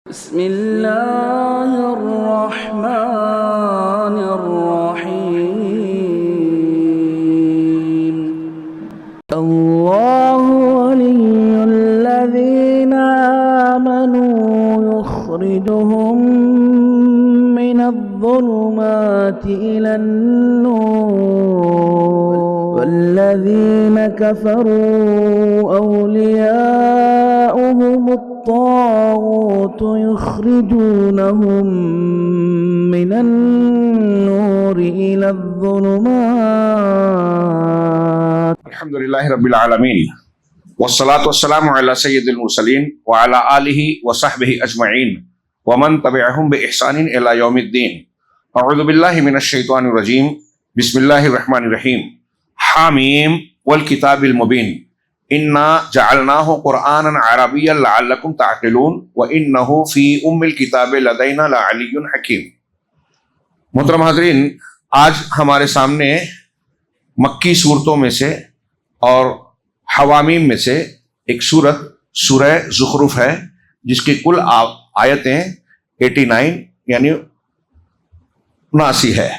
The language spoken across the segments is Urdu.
بسم اللہ الرحمن الرحیم اللہ ولی الذین آمنوا یخرجهم من الظلمات إلى النور والذین كفروا أولیاؤهم الطاغوت يخرجونهم من النور إلى الظلمات. الحمد لله رب العالمين والصلاة والسلام على سيد المرسلين وعلى آله وصحبه أجمعين ومن تبعهم بإحسان إلى يوم الدين. أعوذ بالله من الشيطان الرجيم. بسم الله الرحمن الرحيم. حاميم والكتاب المبين إنا جعلناه قرآنا عربيا لعلكم تعقلون وإنه في الكتاب لدينا لعلي حكيم. محترم حاضرین، آج ہمارے سامنے مکی صورتوں میں سے اور حوامیم میں سے ایک سورہ زخرف ہے، جس کی کل آیتیں 89 یعنی 79 ہے.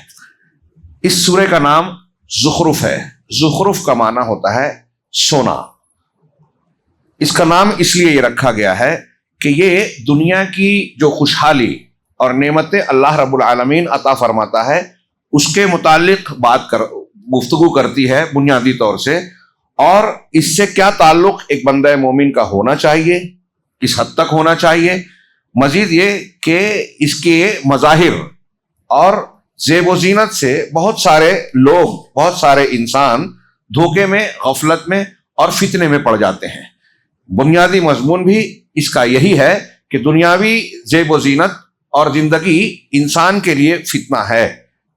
اس سورہ کا نام زخرف ہے. زخرف کا معنی ہوتا ہے سونا. اس کا نام اس لیے یہ رکھا گیا ہے کہ یہ دنیا کی جو خوشحالی اور نعمتیں اللہ رب العالمین عطا فرماتا ہے اس کے متعلق گفتگو کرتی ہے بنیادی طور سے، اور اس سے کیا تعلق ایک بندہ مومن کا ہونا چاہیے، کس حد تک ہونا چاہیے. مزید یہ کہ اس کے مظاہر اور زیب و زینت سے بہت سارے لوگ، بہت سارے انسان دھوکے میں، غفلت میں اور فتنے میں پڑ جاتے ہیں. بنیادی مضمون بھی اس کا یہی ہے کہ دنیاوی زیب و زینت اور زندگی انسان کے لیے فتنہ ہے.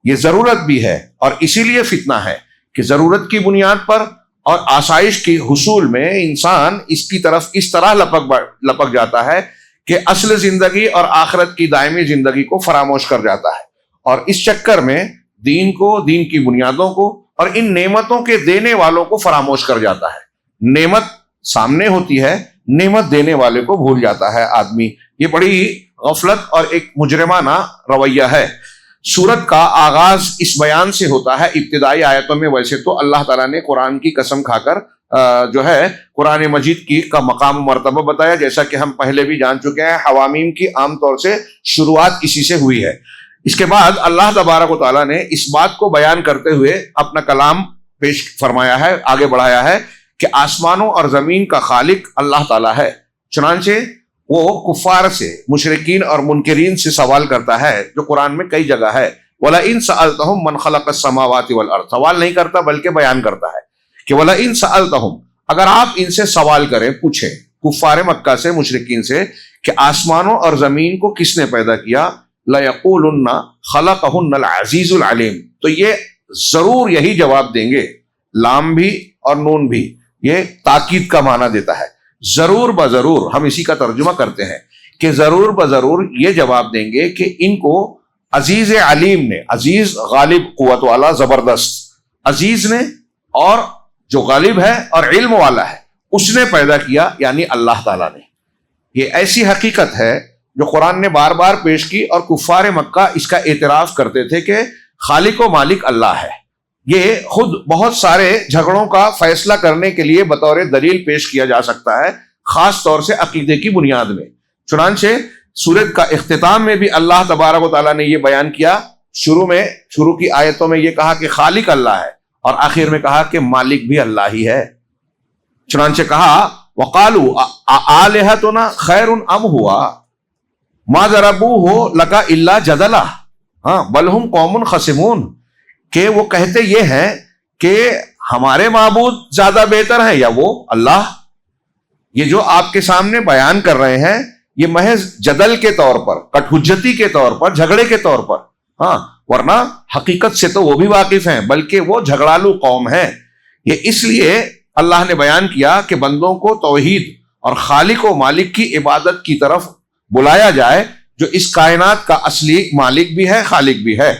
یہ ضرورت بھی ہے، اور اسی لیے فتنہ ہے کہ ضرورت کی بنیاد پر اور آسائش کی حصول میں انسان اس کی طرف اس طرح لپک جاتا ہے کہ اصل زندگی اور آخرت کی دائمی زندگی کو فراموش کر جاتا ہے، اور اس چکر میں دین کو، دین کی بنیادوں کو اور ان نعمتوں کے دینے والوں کو فراموش کر جاتا ہے. نعمت سامنے ہوتی ہے، نعمت دینے والے کو بھول جاتا ہے آدمی. یہ بڑی غفلت اور ایک مجرمانہ رویہ ہے. سورت کا آغاز اس بیان سے ہوتا ہے ابتدائی آیتوں میں. ویسے تو اللہ تعالیٰ نے قرآن کی قسم کھا کر جو ہے قرآن مجید کا مقام و مرتبہ بتایا، جیسا کہ ہم پہلے بھی جان چکے ہیں. حوامیم کی عام طور سے شروعات اسی سے ہوئی ہے. اس کے بعد اللہ تبارک و تعالیٰ نے اس بات کو بیان کرتے ہوئے اپنا کلام پیش فرمایا ہے، آگے بڑھایا ہے کہ آسمانوں اور زمین کا خالق اللہ تعالیٰ ہے. چنانچہ وہ کفار سے، مشرکین اور منکرین سے سوال کرتا ہے، جو قرآن میں کئی جگہ ہے. وَلَئِن سَأَلْتَهُمْ مَنْ خَلَقَ السَّمَاوَاتِ وَالْأَرْضَ. سوال نہیں کرتا بلکہ بیان کرتا ہے کہ وَلَئِن سَأَلْتَهُمْ، اگر آپ ان سے سوال کریں، پوچھیں کفار مکہ سے، مشرکین سے کہ آسمانوں اور زمین کو کس نے پیدا کیا، لَيَقُولُنَّ خَلَقَهُنَّ الْعَزِيزُ الْعَلِيمُ، تو یہ ضرور یہی جواب دیں گے. لام بھی اور نون بھی یہ تاکید کا معنی دیتا ہے. ضرور بضرور ہم اسی کا ترجمہ کرتے ہیں کہ ضرور بضرور یہ جواب دیں گے کہ ان کو عزیز علیم نے، عزیز غالب قوت والا زبردست، عزیز نے اور جو غالب ہے اور علم والا ہے اس نے پیدا کیا، یعنی اللہ تعالیٰ نے. یہ ایسی حقیقت ہے جو قرآن نے بار بار پیش کی، اور کفار مکہ اس کا اعتراف کرتے تھے کہ خالق و مالک اللہ ہے. یہ خود بہت سارے جھگڑوں کا فیصلہ کرنے کے لیے بطور دلیل پیش کیا جا سکتا ہے، خاص طور سے عقیدے کی بنیاد میں. چنانچہ سورت کا اختتام میں بھی اللہ تبارک و تعالیٰ نے یہ بیان کیا. شروع کی آیتوں میں یہ کہا کہ خالق اللہ ہے، اور آخر میں کہا کہ مالک بھی اللہ ہی ہے. چنانچہ کہا وَقَالُوا آلِهَتُنَا خَيْرٌ أَمْ هُوَ مَا ضَرَبُوهُ لَكَ إِلَّا جَدَلًا بَلْ هُمْ قَوْمٌ خَصِمُونَ، کہ وہ کہتے یہ ہیں کہ ہمارے معبود زیادہ بہتر ہیں یا وہ اللہ. یہ جو آپ کے سامنے بیان کر رہے ہیں یہ محض جدل کے طور پر، کٹ حجتی کے طور پر، جھگڑے کے طور پر، ورنہ حقیقت سے تو وہ بھی واقف ہیں، بلکہ وہ جھگڑالو قوم ہیں. یہ اس لیے اللہ نے بیان کیا کہ بندوں کو توحید اور خالق و مالک کی عبادت کی طرف بلایا جائے، جو اس کائنات کا اصلی مالک بھی ہے، خالق بھی ہے.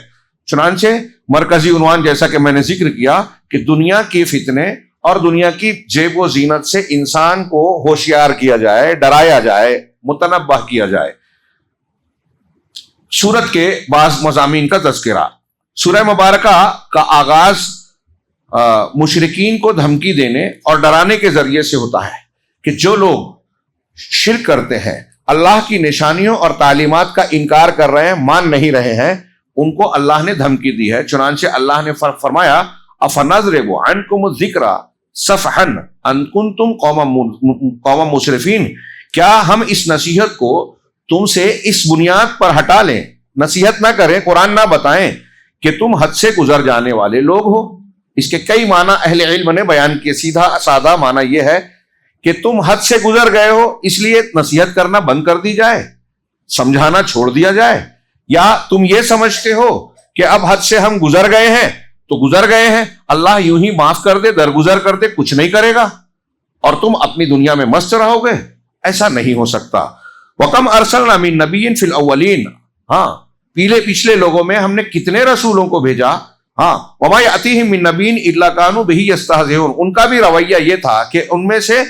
چنانچہ مرکزی عنوان جیسا کہ میں نے ذکر کیا کہ دنیا کی فتنے اور دنیا کی جیب و زینت سے انسان کو ہوشیار کیا جائے، ڈرایا جائے، متنبہ کیا جائے. سورت کے بعض مضامین کا تذکرہ۔ سورہ مبارکہ کا آغاز مشرکین کو دھمکی دینے اور ڈرانے کے ذریعے سے ہوتا ہے کہ جو لوگ شرک کرتے ہیں، اللہ کی نشانیوں اور تعلیمات کا انکار کر رہے ہیں، مان نہیں رہے ہیں، ان کو اللہ نے دھمکی دی ہے۔ چنانچہ اللہ نے فرمایا افنضرب عنکم الذکر صفحا ان کنتم قوما مسرفین، کیا ہم اس نصیحت کو تم سے اس بنیاد پر ہٹا لیں، نصیحت نہ کریں، قرآن نہ بتائیں کہ تم حد سے گزر جانے والے لوگ ہو؟ اس کے کئی معنی اہل علم نے بیان کیے۔ سیدھا سادہ معنی یہ ہے کہ تم حد سے گزر گئے ہو، اس لیے نصیحت کرنا بند کر دی جائے، سمجھانا چھوڑ دیا جائے، یا تم یہ سمجھتے ہو کہ اب حد سے ہم گزر گئے ہیں تو گزر گئے ہیں، اللہ یوں ہی معاف کر دے، درگزر کر دے، کچھ نہیں کرے گا اور تم اپنی دنیا میں مست رہو گے؟ ایسا نہیں ہو سکتا۔ وَكَمْ أَرْسَلْنَا مِن نَبِيٍّ فِي الْأَوَّلِينَ، ہاں پچھلے لوگوں میں ہم نے کتنے رسولوں کو بھیجا، ہاں وَمَا يَأْتِيهِم مِّن نَبِيٍّ إِلَّا كَانُوا بِهِ يَسْتَهْزِئُونَ، ان کا بھی رویہ یہ تھا کہ ان میں سے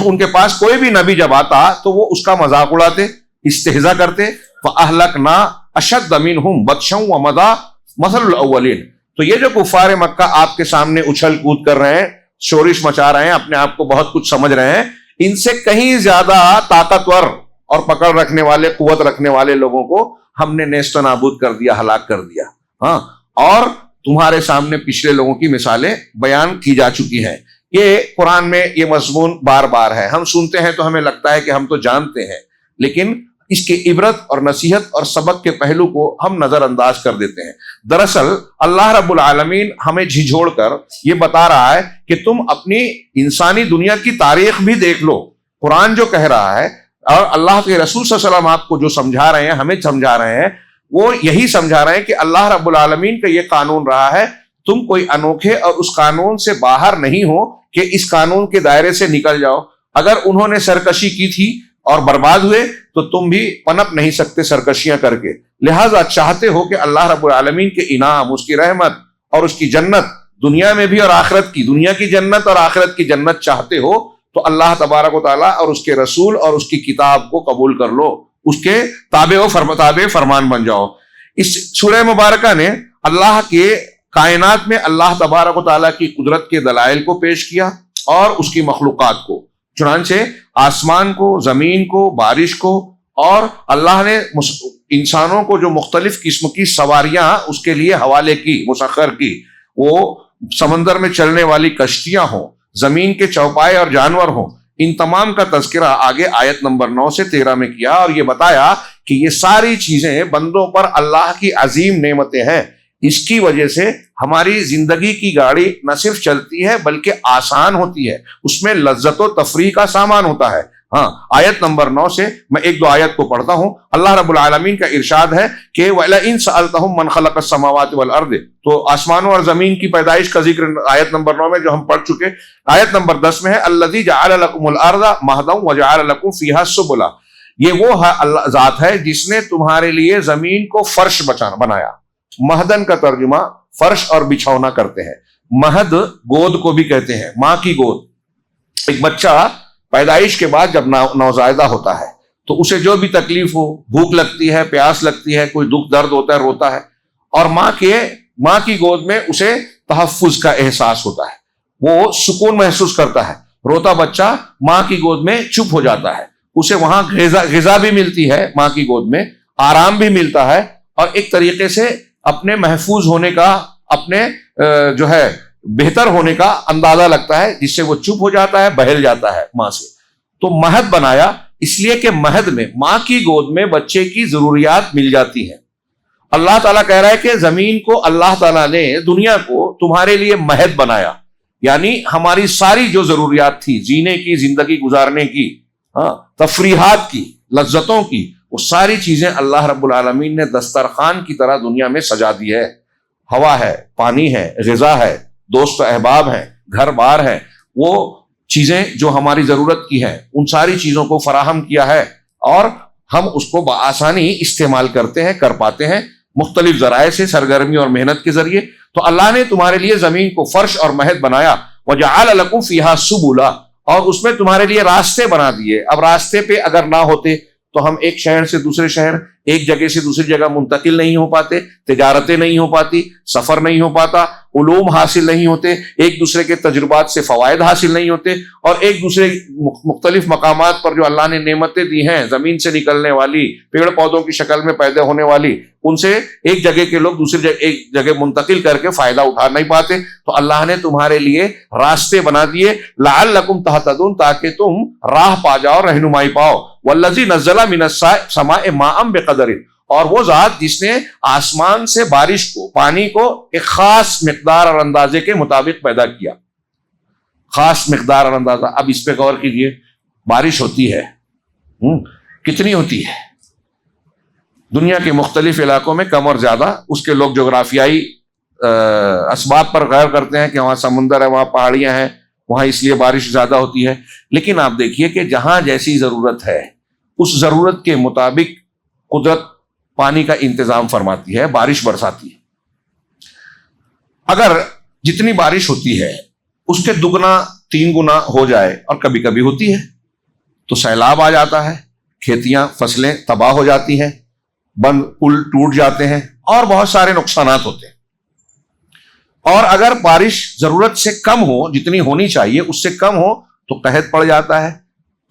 ان کے پاس کوئی بھی نبی جب آتا تو وہ اس کا مذاق اڑاتے، استہزاء کرتے۔ فَأَهْلَكْنَا أَشَدَّ مِنْهُمْ بَطْشًا وَمَضَىٰ مَثَلُ الْأَوَّلِينَ، تو یہ جو کفار مکہ آپ کے سامنے اچھل کود کر رہے ہیں، شورش مچا رہے ہیں، اپنے آپ کو بہت کچھ سمجھ رہے ہیں، ان سے کہیں زیادہ طاقتور اور پکڑ رکھنے والے، قوت رکھنے والے لوگوں کو ہم نے نیست و نابود کر دیا، ہلاک کر دیا۔ ہاں، اور تمہارے سامنے پچھلے لوگوں کی مثالیں بیان کی جا چکی ہیں۔ یہ قرآن میں یہ مضمون بار بار ہے، ہم سنتے ہیں تو ہمیں لگتا ہے کہ ہم تو جانتے ہیں، لیکن اس کی عبرت اور نصیحت اور سبق کے پہلو کو ہم نظر انداز کر دیتے ہیں۔ دراصل اللہ رب العالمین ہمیں جھنجھوڑ کر یہ بتا رہا ہے کہ تم اپنی انسانی دنیا کی تاریخ بھی دیکھ لو، قرآن جو کہہ رہا ہے اور اللہ کے رسول صلی اللہ علیہ وسلم آپ کو جو سمجھا رہے ہیں، ہمیں سمجھا رہے ہیں، وہ یہی سمجھا رہے ہیں کہ اللہ رب العالمین کا یہ قانون رہا ہے، تم کوئی انوکھے اور اس قانون سے باہر نہیں ہو کہ اس قانون کے دائرے سے نکل جاؤ۔ اگر انہوں نے سرکشی کی تھی اور برباد ہوئے تو تم بھی پنپ نہیں سکتے سرکشیاں کر کے، لہٰذا چاہتے ہو کہ اللہ رب العالمین کے انعام، اس کی رحمت اور اس کی جنت دنیا میں بھی اور آخرت کی، دنیا کی جنت اور آخرت کی جنت چاہتے ہو تو اللہ تبارک و تعالیٰ اور اس کے رسول اور اس کی کتاب کو قبول کر لو، اس کے تابع فرمان بن جاؤ۔ اس سورہ مبارکہ نے اللہ کے کائنات میں اللہ تبارک و تعالیٰ کی قدرت کے دلائل کو پیش کیا اور اس کی مخلوقات کو، چنانچہ آسمان کو، زمین کو، بارش کو، اور اللہ نے انسانوں کو جو مختلف قسم کی سواریاں اس کے لیے حوالے کی، مسخر کی، وہ سمندر میں چلنے والی کشتیاں ہوں، زمین کے چوپائے اور جانور ہوں، ان تمام کا تذکرہ آگے آیت نمبر 9 سے 13 میں کیا اور یہ بتایا کہ یہ ساری چیزیں بندوں پر اللہ کی عظیم نعمتیں ہیں۔ اس کی وجہ سے ہماری زندگی کی گاڑی نہ صرف چلتی ہے بلکہ آسان ہوتی ہے، اس میں لذت و تفریح کا سامان ہوتا ہے۔ ہاں، آیت نمبر 9 سے میں ایک دو آیت کو پڑھتا ہوں۔ اللہ رب العالمین کا ارشاد ہے کہ وَلَئِن سَأَلْتَهُم مَّنْ خَلَقَ السَّمَاوَاتِ وَالْأَرْضِ، تو آسمانوں اور زمین کی پیدائش کا ذکر آیت نمبر 9 میں جو ہم پڑھ چکے۔ آیت نمبر 10 میں ہے الَّذِي جَعَلَ لَكُمُ الْأَرْضَ مَهْدًا وَجَعَلَ لَكُمْ فِيهَا سُبُلًا، یہ وہ اللہ ذات ہے جس نے تمہارے لیے زمین کو فرش بنایا۔ مہدن کا ترجمہ فرش اور بچھونا کرتے ہیں۔ مہد گود کو بھی کہتے ہیں، ماں کی گود۔ ایک بچہ پیدائش کے بعد جب نوزائیدہ ہوتا ہے تو اسے جو بھی تکلیف ہو، بھوک لگتی ہے، پیاس لگتی ہے، کوئی دکھ درد ہوتا ہے، روتا ہے، اور ماں کی گود میں اسے تحفظ کا احساس ہوتا ہے، وہ سکون محسوس کرتا ہے۔ روتا بچہ ماں کی گود میں چپ ہو جاتا ہے، اسے وہاں غذا بھی ملتی ہے، ماں کی گود میں آرام بھی ملتا ہے، اور ایک طریقے سے اپنے محفوظ ہونے کا، اپنے جو ہے بہتر ہونے کا اندازہ لگتا ہے، جس سے وہ چپ ہو جاتا ہے، بہل جاتا ہے ماں سے۔ تو مہد بنایا اس لیے کہ مہد میں، ماں کی گود میں بچے کی ضروریات مل جاتی ہیں۔ اللہ تعالیٰ کہہ رہا ہے کہ زمین کو اللہ تعالیٰ نے، دنیا کو تمہارے لیے مہد بنایا، یعنی ہماری ساری جو ضروریات تھی، جینے کی، زندگی گزارنے کی، تفریحات کی، لذتوں کی، وہ ساری چیزیں اللہ رب العالمین نے دسترخوان کی طرح دنیا میں سجا دی ہے۔ ہوا ہے، پانی ہے، غذا ہے، دوست و احباب ہیں، گھر بار ہے، وہ چیزیں جو ہماری ضرورت کی ہیں، ان ساری چیزوں کو فراہم کیا ہے، اور ہم اس کو بآسانی استعمال کرتے ہیں، کر پاتے ہیں مختلف ذرائع سے، سرگرمی اور محنت کے ذریعے۔ تو اللہ نے تمہارے لیے زمین کو فرش اور مہد بنایا، وَجَعَلَ لَكُمْ فِيهَا سُبُلًا، اور اس میں تمہارے لیے راستے بنا دیے۔ اب راستے پہ اگر نہ ہوتے تو ہم ایک شہر سے دوسرے شہر، ایک جگہ سے دوسری جگہ منتقل نہیں ہو پاتے، تجارتیں نہیں ہو پاتی، سفر نہیں ہو پاتا، علوم حاصل نہیں ہوتے، ایک دوسرے کے تجربات سے فوائد حاصل نہیں ہوتے، اور ایک دوسرے مختلف مقامات پر جو اللہ نے نعمتیں دی ہیں زمین سے نکلنے والی، پیڑ پودوں کی شکل میں پیدا ہونے والی، ان سے ایک جگہ کے لوگ دوسری جگہ ایک جگہ منتقل کر کے فائدہ اٹھا نہیں پاتے۔ تو اللہ نے تمہارے لیے راستے بنا دیے، لعلکم تہتدون، تاکہ تم راہ پا جاؤ، رہنمائی پاؤ۔ والذی نزل من السماء ماء بقدر، اور وہ ذات جس نے آسمان سے بارش کو، پانی کو ایک خاص مقدار اور اندازے کے مطابق پیدا کیا، خاص مقدار اور اندازہ۔ اب اس پہ غور کیجئے، بارش ہوتی ہے کتنی ہوتی ہے؟ دنیا کے مختلف علاقوں میں کم اور زیادہ، اس کے لوگ جغرافیائی اسباب پر غور کرتے ہیں کہ وہاں سمندر ہے، وہاں پہاڑیاں ہیں، وہاں اس لیے بارش زیادہ ہوتی ہے۔ لیکن آپ دیکھیے کہ جہاں جیسی ضرورت ہے اس ضرورت کے مطابق قدرت پانی کا انتظام فرماتی ہے، بارش برساتی ہے۔ اگر جتنی بارش ہوتی ہے اس کے دگنا 3 گنا ہو جائے، اور کبھی کبھی ہوتی ہے، تو سیلاب آ جاتا ہے، کھیتیاں فصلیں تباہ ہو جاتی ہیں، بند پل ٹوٹ جاتے ہیں، اور بہت سارے نقصانات ہوتے ہیں۔ اور اگر بارش ضرورت سے کم ہو، جتنی ہونی چاہیے اس سے کم ہو، تو قحط پڑ جاتا ہے،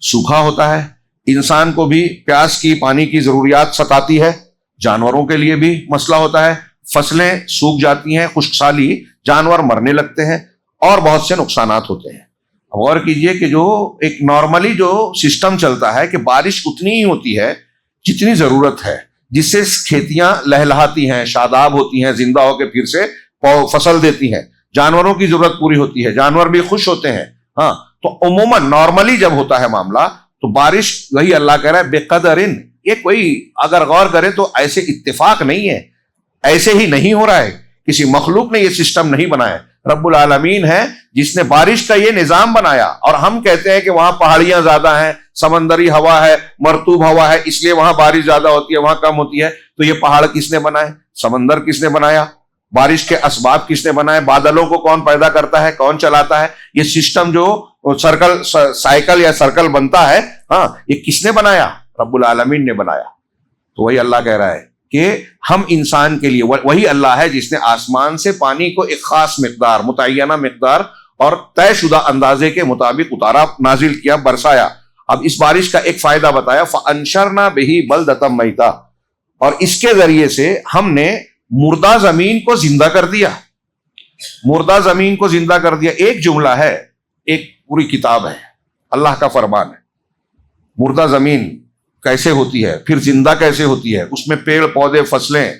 سوکھا ہوتا ہے، انسان کو بھی پیاس کی، پانی کی ضروریات ستاتی ہے، جانوروں کے لیے بھی مسئلہ ہوتا ہے، فصلیں سوکھ جاتی ہیں، خشک سالی، جانور مرنے لگتے ہیں، اور بہت سے نقصانات ہوتے ہیں۔ غور کیجئے کہ جو ایک نارملی جو سسٹم چلتا ہے کہ بارش اتنی ہی ہوتی ہے جتنی ضرورت ہے، جس سے کھیتیاں لہلہاتی ہیں، شاداب ہوتی ہیں، زندہ ہو کے پھر سے فصل دیتی ہیں، جانوروں کی ضرورت پوری ہوتی ہے، جانور بھی خوش ہوتے ہیں۔ ہاں، تو عموماً نارملی جب ہوتا ہے معاملہ تو بارش، وہی اللہ کہہ رہا ہے بقدرن، یہ کوئی اگر غور کرے تو ایسے اتفاق نہیں ہے، ایسے ہی نہیں ہو رہا ہے، کسی مخلوق نے یہ سسٹم نہیں بنایا، رب العالمین ہے جس نے بارش کا یہ نظام بنایا۔ اور ہم کہتے ہیں کہ وہاں پہاڑیاں زیادہ ہیں، سمندری ہوا ہے، مرطوب ہوا ہے، اس لیے وہاں بارش زیادہ ہوتی ہے، وہاں کم ہوتی ہے۔ تو یہ پہاڑ کس نے بنائے؟ سمندر کس نے بنایا؟ بارش کے اسباب کس نے بنائے؟ بادلوں کو کون پیدا کرتا ہے، کون چلاتا ہے؟ یہ سسٹم جو سائیکل یا سرکل بنتا ہے، ہاں، یہ کس نے بنایا؟ رب العالمین نے بنایا۔ تو وہی اللہ کہہ رہا ہے کہ ہم انسان کے لیے، وہی اللہ ہے جس نے آسمان سے پانی کو ایک خاص مقدار، متعینہ مقدار اور طے شدہ اندازے کے مطابق اتارا، نازل کیا، برسایا۔ اب اس بارش کا ایک فائدہ بتایا، فَأَنشَرْنَا بِهِ بَلْدَةً مَيْتًا، اور اس کے ذریعے سے ہم نے مردہ زمین کو زندہ کر دیا، مردہ زمین کو زندہ کر دیا۔ ایک جملہ ہے، ایک پوری کتاب ہے، اللہ کا فرمان ہے۔ مردہ زمین کیسے ہوتی ہے، پھر زندہ کیسے ہوتی ہے، اس میں پیڑ پودے، فصلیں،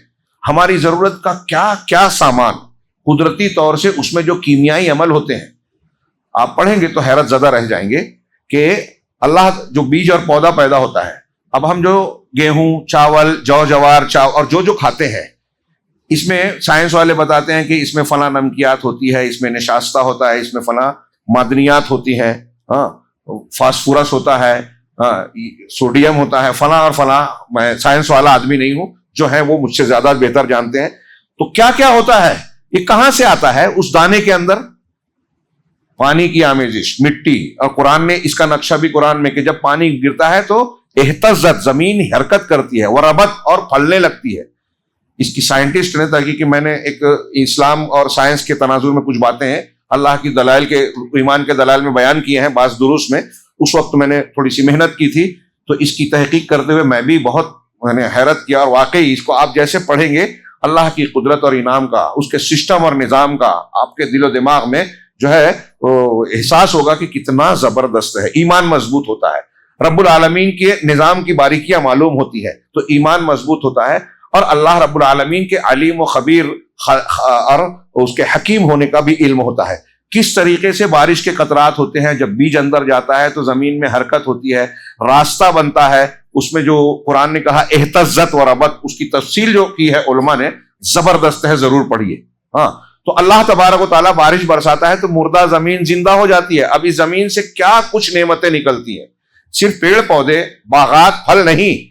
ہماری ضرورت کا کیا کیا سامان، قدرتی طور سے اس میں جو کیمیائی عمل ہوتے ہیں، آپ پڑھیں گے تو حیرت زدہ رہ جائیں گے کہ اللہ جو بیج اور پودا پیدا ہوتا ہے، اب ہم جو گیہوں، چاول، جو جوار اور جو کھاتے ہیں، اس میں سائنس والے بتاتے ہیں کہ اس میں فلاں نمکیات ہوتی ہے، اس میں نشاستہ ہوتا ہے، اس میں فلاں معدنیات ہوتی ہیں، ہاں، فاسفورس ہوتا ہے، سوڈیم ہوتا ہے، فلاں اور فلاں۔ میں سائنس والا آدمی نہیں ہوں، جو ہے وہ مجھ سے زیادہ بہتر جانتے ہیں۔ تو کیا کیا ہوتا ہے، یہ کہاں سے آتا ہے؟ اس دانے کے اندر پانی کی آمیزش، مٹی، اور قرآن نے اس کا نقشہ بھی قرآن میں کہ جب پانی گرتا ہے تو اہتزت، زمین حرکت کرتی ہے، وربت، اور پھلنے لگتی ہے۔ اس کی سائنٹسٹ نے تحقیق کی، میں نے ایک اسلام اور سائنس کے تناظر میں کچھ باتیں ہیں اللہ کی دلائل کے، ایمان کے دلائل میں بیان کیے ہیں بعض دروس میں، اس وقت میں نے تھوڑی سی محنت کی تھی، تو اس کی تحقیق کرتے ہوئے میں بھی بہت حیرت کیا، اور واقعی اس کو آپ جیسے پڑھیں گے اللہ کی قدرت اور انعام کا، اس کے سسٹم اور نظام کا آپ کے دل و دماغ میں جو ہے احساس ہوگا کہ کتنا زبردست ہے، ایمان مضبوط ہوتا ہے، رب العالمین کے نظام کی باریکیاں معلوم ہوتی ہے تو ایمان مضبوط ہوتا ہے، اور اللہ رب العالمین کے علیم و خبیر اور اس کے حکیم ہونے کا بھی علم ہوتا ہے۔ کس طریقے سے بارش کے قطرات ہوتے ہیں، جب بیج اندر جاتا ہے تو زمین میں حرکت ہوتی ہے، راستہ بنتا ہے، اس میں جو قرآن نے کہا اہتزت و ربت، اس کی تفصیل جو کی ہے علماء نے، زبردست ہے، ضرور پڑھیے۔ ہاں، تو اللہ تبارک و تعالیٰ بارش برساتا ہے تو مردہ زمین زندہ ہو جاتی ہے۔ اب اس زمین سے کیا کچھ نعمتیں نکلتی ہیں، صرف پیڑ پودے، باغات، پھل نہیں،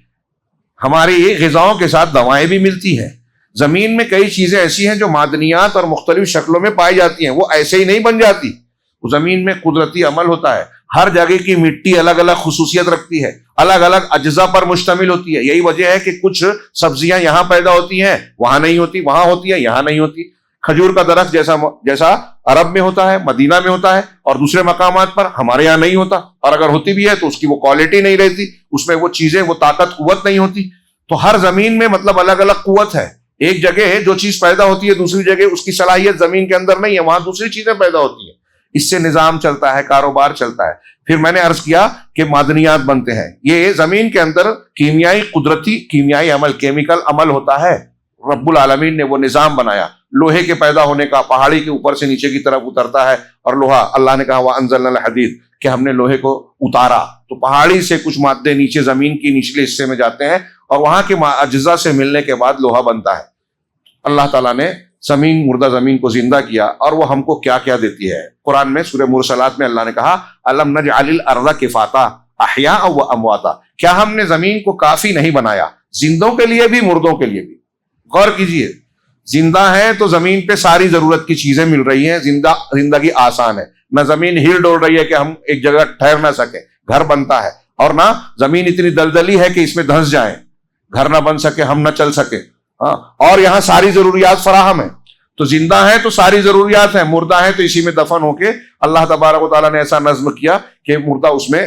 ہماری غذاؤں کے ساتھ دوائیں بھی ملتی ہیں۔ زمین میں کئی چیزیں ایسی ہیں جو معدنیات اور مختلف شکلوں میں پائی جاتی ہیں، وہ ایسے ہی نہیں بن جاتی، زمین میں قدرتی عمل ہوتا ہے۔ ہر جگہ کی مٹی الگ الگ خصوصیت رکھتی ہے، الگ الگ اجزاء پر مشتمل ہوتی ہے. یہی وجہ ہے کہ کچھ سبزیاں یہاں پیدا ہوتی ہیں وہاں نہیں ہوتی، وہاں ہوتی ہے یہاں نہیں ہوتی. کھجور کا درخت جیسا عرب میں ہوتا ہے، مدینہ میں ہوتا ہے، اور دوسرے مقامات پر ہمارے یہاں نہیں ہوتا، اور اگر ہوتی بھی ہے تو اس کی وہ کوالٹی نہیں رہتی، اس میں وہ چیزیں، وہ طاقت، قوت نہیں ہوتی. تو ہر زمین میں مطلب الگ الگ قوت ہے. ایک جگہ جو چیز پیدا ہوتی ہے دوسری جگہ اس کی صلاحیت زمین کے اندر نہیں ہے، وہاں دوسری چیزیں پیدا ہوتی ہیں. اس سے نظام چلتا ہے، کاروبار چلتا ہے. پھر میں نے عرض کیا کہ معدنیات بنتے ہیں. یہ زمین کے اندر کیمیائی، قدرتی کیمیائی عمل، کیمیکل عمل ہوتا ہے. رب العالمین نے وہ نظام بنایا. لوہے کے پیدا ہونے کا، پہاڑی کے اوپر سے نیچے کی طرف اترتا ہے، اور لوہا، اللہ نے کہا وَأَنزَلْنَا الْحَدِيدَ، کہ ہم نے لوہے کو اتارا. تو پہاڑی سے کچھ مادے نیچے زمین کی نچلے حصے میں جاتے ہیں، اور وہاں کے اجزاء سے ملنے کے بعد لوہا بنتا ہے. اللہ تعالیٰ نے مردہ زمین کو زندہ کیا، اور وہ ہم کو کیا کیا دیتی ہے. قرآن میں سورہ مرسلات میں اللہ نے کہا أَلَمْ نَجْعَلِ الْأَرْضَ كِفَاتًا أَحْيَاءً وَأَمْوَاتًا، کیا ہم نے زمین کو کافی نہیں بنایا، زندوں کے لیے بھی مردوں کے لیے بھی. غور کیجئے، زندہ ہے تو زمین پہ ساری ضرورت کی چیزیں مل رہی ہیں، زندگی آسان ہے. نہ زمین ہل ڈول رہی ہے کہ ہم ایک جگہ ٹھہر نہ سکیں، گھر بنتا ہے. اور نہ زمین اتنی دلدلی ہے کہ اس میں دھنس جائیں، گھر نہ بن سکے، ہم نہ چل سکے. اور یہاں ساری ضروریات فراہم ہیں. تو زندہ ہے تو ساری ضروریات ہیں، مردہ ہے تو اسی میں دفن ہو کے اللہ تبارک و تعالیٰ نے ایسا نظم کیا کہ مردہ اس میں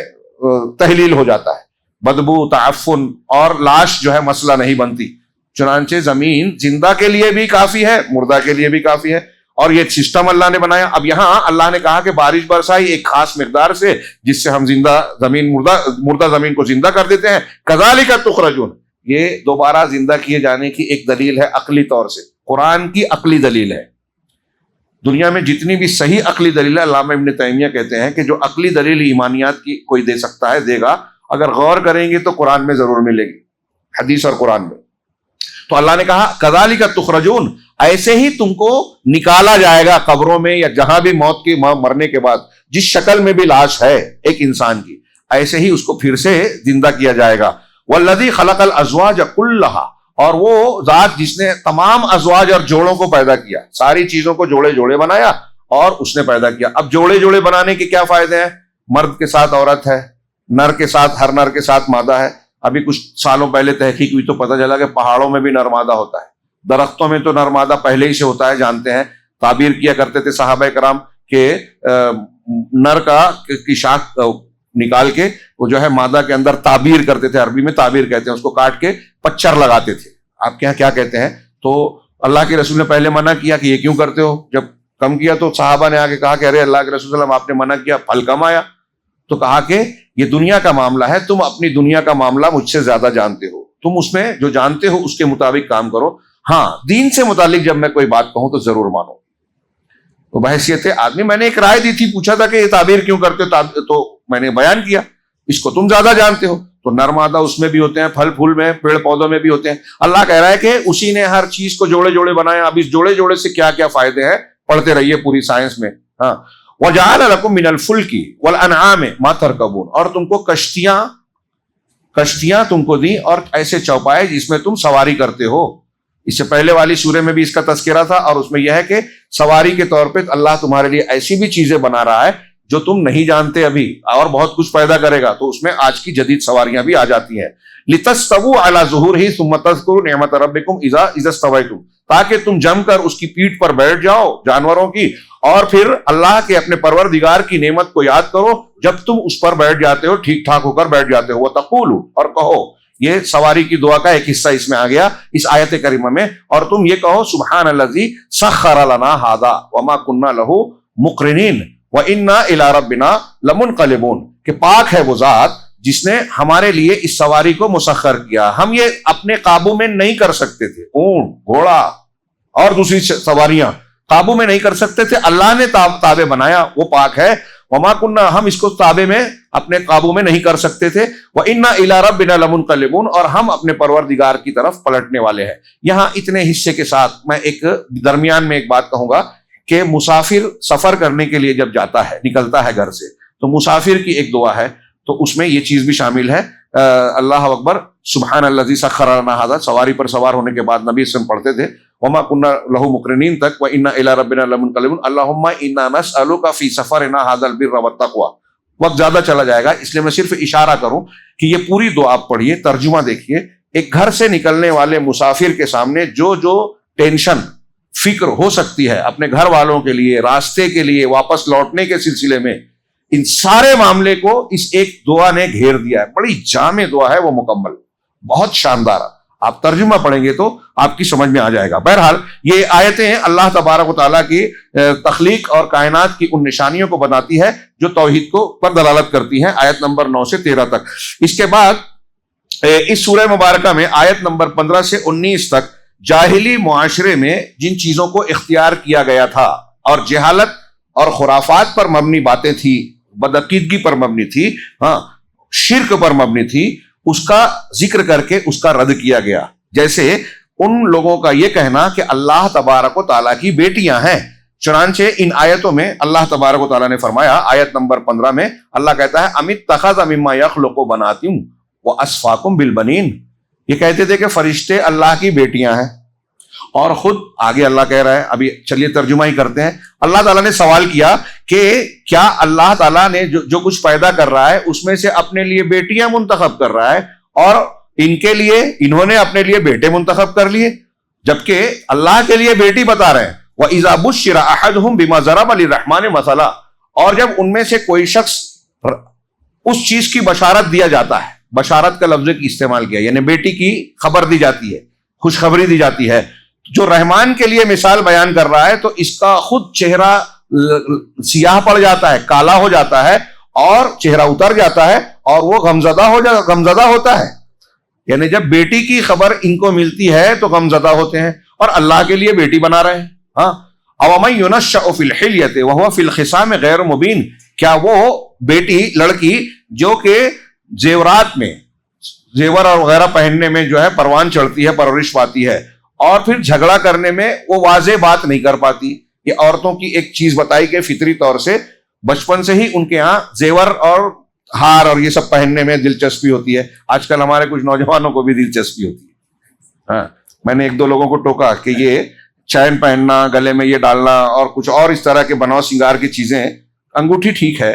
تحلیل ہو جاتا ہے. بدبو، تعفن اور لاش جو ہے مسئلہ نہیں بنتی. چنانچہ زمین زندہ کے لیے بھی کافی ہے، مردہ کے لیے بھی کافی ہے. اور یہ سسٹم اللہ نے بنایا. اب یہاں اللہ نے کہا کہ بارش برسائی ایک خاص مقدار سے، جس سے ہم مردہ زمین کو زندہ کر دیتے ہیں. کذالک تخرجون، یہ دوبارہ زندہ کیے جانے کی ایک دلیل ہے عقلی طور سے، قرآن کی عقلی دلیل ہے. دنیا میں جتنی بھی صحیح عقلی دلیل ہے، علامہ ابن تیمیہ کہتے ہیں کہ جو عقلی دلیل ایمانیات کی کوئی دے سکتا ہے دے گا. اگر غور کریں گے تو قرآن میں ضرور ملے گی، حدیث اور قرآن میں. تو اللہ نے کہا کذالک تخرجون، ایسے ہی تم کو نکالا جائے گا قبروں میں یا جہاں بھی موت کے مرنے کے بعد جس شکل میں بھی لاش ہے ایک انسان کی، ایسے ہی اس کو پھر سے زندہ کیا جائے گا. والذی خلق الازواج کلھا، اور وہ ذات جس نے تمام ازواج اور جوڑوں کو پیدا کیا، ساری چیزوں کو جوڑے جوڑے بنایا اور اس نے پیدا کیا. اب جوڑے جوڑے بنانے کے کیا فائدے ہیں؟ مرد کے ساتھ عورت ہے، نر کے ساتھ، ہر نر کے ساتھ مادہ ہے. ابھی کچھ سالوں پہلے تحقیق ہوئی تو پتہ چلا کہ پہاڑوں میں بھی نر مادہ ہوتا ہے، درختوں میں تو نر مادہ پہلے ہی سے ہوتا ہے، جانتے ہیں. تعبیر کیا کرتے تھے صحابہ کرام کہ نر کی شاخ نکال کے وہ جو ہے مادہ کے اندر تعبیر کرتے تھے، عربی میں تعبیر کہتے ہیں، اس کو کاٹ کے پچر لگاتے تھے. آپ کے یہاں کیا کہتے ہیں؟ تو اللہ کے رسول نے پہلے منع کیا کہ یہ کیوں کرتے ہو. جب کم کیا تو صحابہ نے آگے کہا کہ ارے اللہ کے رسول صلی اللہ علیہ وسلم آپ نے منع کیا، پھل کم آیا. تو کہا کہ یہ دنیا کا معاملہ ہے، تم اپنی دنیا کا معاملہ مجھ سے زیادہ جانتے ہو، تم اس میں جو جانتے ہو اس کے مطابق کام کرو. ہاں، دین سے متعلق جب میں کوئی بات کہوں تو ضرور مانو. تو بحیثیت آدمی میں نے ایک رائے دی تھی، پوچھا تھا کہ یہ تعبیر کیوں کرتے ہو، تو میں نے بیان کیا اس کو تم زیادہ جانتے ہو. تو نر مادہ اس میں بھی ہوتے ہیں، پھل پھول میں، پیڑ پودوں میں بھی ہوتے ہیں. اللہ کہہ رہا ہے کہ اسی نے ہر چیز کو جوڑے جوڑے بنایا. اب اس جوڑے جوڑے سے کیا کیا فائدے ہیں پڑھتے رہیے پوری سائنس میں. ہاں، وَجَعَلَ لَكُم مِّنَ الْفُلْكِ وَالْأَنْعَامِ مَا تَرْكَبُونَ، اور تم کو کشتیاں تم کو دی اور ایسے چوپائے جس میں تم سواری کرتے ہو. اس سے پہلے والی سورہ میں بھی اس کا تذکرہ تھا، اور اس میں یہ ہے کہ سواری کے طور پہ اللہ تمہارے لیے ایسی بھی چیزیں بنا رہا ہے جو تم نہیں جانتے ابھی، اور بہت کچھ پیدا کرے گا. تو اس میں آج کی جدید سواریاں بھی آ جاتی ہیں. لِتَسْتَوُوا عَلَى ظُهُورِهِ ثُمَّ تَذْكُرُوا نِعْمَةَ رَبِّكُمْ إِذَا اسْتَوَيْتُمْ، تاکہ تم جم کر اس کی پیٹھ پر بیٹھ جاؤ جانوروں کی، اور پھر اللہ کے اپنے پروردگار کی نعمت کو یاد کرو جب تم اس پر بیٹھ جاتے ہو، ٹھیک ٹھاک ہو کر بیٹھ جاتے ہو. وَتَقُولُوا، اور کہو. یہ سواری کی دعا کا ایک حصہ اس میں آ گیا اس آیت کریمہ میں. اور تم یہ کہو سبحان الذی سخر لنا ھذا وما كنا له مقرنین وَإِنَّا إِلَىٰ رَبِّنَا لَمُنْقَلِبُونَ، کہ پاک ہے وہ ذات جس نے ہمارے لیے اس سواری کو مسخر کیا. ہم یہ اپنے قابو میں نہیں کر سکتے تھے، اونٹ، گھوڑا اور دوسری سواریاں قابو میں نہیں کر سکتے تھے. اللہ نے تابع بنایا، وہ پاک ہے. وما كنا، ہم اس کو تابع میں اپنے قابو میں نہیں کر سکتے تھے. وَإِنَّا إِلَىٰ رَبِّنَا لَمُنْقَلِبُونَ، اور ہم اپنے پروردگار کی طرف پلٹنے والے ہیں. یہاں اتنے حصے کے ساتھ میں ایک درمیان میں ایک بات کہوں گا کہ مسافر سفر کرنے کے لیے جب جاتا ہے، نکلتا ہے گھر سے، تو مسافر کی ایک دعا ہے، تو اس میں یہ چیز بھی شامل ہے. اللہ اکبر، سبحان الذی سخر لنا ھذا، سواری پر سوار ہونے کے بعد نبی اسلام پڑھتے تھے وما كنا له مقرنین تک، وَإِنَّا إِلَىٰ رَبِّنَا لَمُنْقَلِبُونَ اللهم إِنَّا نَسْأَلُكَ فِي سَفَرِنَا ھذَا الْبِرَّ وَالتَّقْوَىٰ. وقت زیادہ چلا جائے گا، اس لیے میں صرف اشارہ کروں کہ یہ پوری دعا آپ پڑھیے، ترجمہ دیکھیے. ایک گھر سے نکلنے والے مسافر کے سامنے جو ٹینشن فکر ہو سکتی ہے اپنے گھر والوں کے لیے، راستے کے لیے، واپس لوٹنے کے سلسلے میں، ان سارے معاملے کو اس ایک دعا نے گھیر دیا ہے. بڑی جامع دعا ہے وہ، مکمل، بہت شاندار. آپ ترجمہ پڑھیں گے تو آپ کی سمجھ میں آ جائے گا. بہرحال یہ آیتیں اللہ تبارک و تعالیٰ کی تخلیق اور کائنات کی ان نشانیوں کو بتاتی ہے جو توحید کو پر دلالت کرتی ہیں. آیت نمبر 9 سے 13 تک. اس کے بعد اس سورہ مبارکہ میں آیت نمبر 15 سے 19 تک جاہلی معاشرے میں جن چیزوں کو اختیار کیا گیا تھا اور جہالت اور خرافات پر مبنی باتیں تھی، بدعقیدگی پر مبنی تھی، شرک پر مبنی تھی، اس کا ذکر کر کے اس کا رد کیا گیا. جیسے ان لوگوں کا یہ کہنا کہ اللہ تبارک و تعالیٰ کی بیٹیاں ہیں. چنانچہ ان آیتوں میں اللہ تبارک و تعالیٰ نے فرمایا، آیت نمبر 15 میں اللہ کہتا ہے اَمِ اتَّخَذَ مِمَّا يَخْلُقُ بَنَاتٍ وَأَصْفَاكُمْ بِالْبَنِينَ. یہ کہتے تھے کہ فرشتے اللہ کی بیٹیاں ہیں، اور خود آگے اللہ کہہ رہا ہے. ابھی چلیے ترجمہ ہی کرتے ہیں. اللہ تعالیٰ نے سوال کیا کہ کیا اللہ تعالیٰ نے جو کچھ پیدا کر رہا ہے اس میں سے اپنے لیے بیٹیاں منتخب کر رہا ہے اور ان کے لیے انہوں نے اپنے لیے بیٹے منتخب کر لیے، جبکہ اللہ کے لیے بیٹی بتا رہے ہیں. وَإِذَا بُشِّرَ أَحَدُهُمْ بِمَا ضَرَبَ لِلرَّحْمَنِ مَثَلًا. اور جب ان میں سے کوئی شخص اس چیز کی بشارت دیا جاتا ہے، بشارت کا لفظ کی استعمال کیا، یعنی بیٹی کی خبر دی جاتی ہے، خوشخبری دی جاتی ہے، جو رحمان کے لیے مثال بیان کر رہا ہے تو اس کا خود چہرہ سیاہ پڑ جاتا ہے، کالا ہو جاتا ہے اور چہرہ اتر جاتا ہے اور وہ غمزدہ ہوتا ہے. یعنی جب بیٹی کی خبر ان کو ملتی ہے تو غمزدہ ہوتے ہیں اور اللہ کے لیے بیٹی بنا رہے ہیں. أَوَمَن يُنَشَّأُ فِي الْحِلْيَةِ وَهُوَ فِي الْخِصَامِ غَيْرُ مُبِينٍ. کیا وہ بیٹی، لڑکی جو کہ زیورات میں، زیور اور وغیرہ پہننے میں جو ہے پروان چڑھتی ہے، پرورش پاتی ہے، اور پھر جھگڑا کرنے میں وہ واضح بات نہیں کر پاتی. یہ عورتوں کی ایک چیز بتائی کہ فطری طور سے بچپن سے ہی ان کے ہاں زیور اور ہار اور یہ سب پہننے میں دلچسپی ہوتی ہے. آج کل ہمارے کچھ نوجوانوں کو بھی دلچسپی ہوتی ہے. میں نے 1-2 لوگوں کو ٹوکا کہ یہ چین پہننا، گلے میں یہ ڈالنا اور کچھ اور اس طرح کے بناؤ سنگار کی چیزیں، انگوٹھی ٹھیک ہے،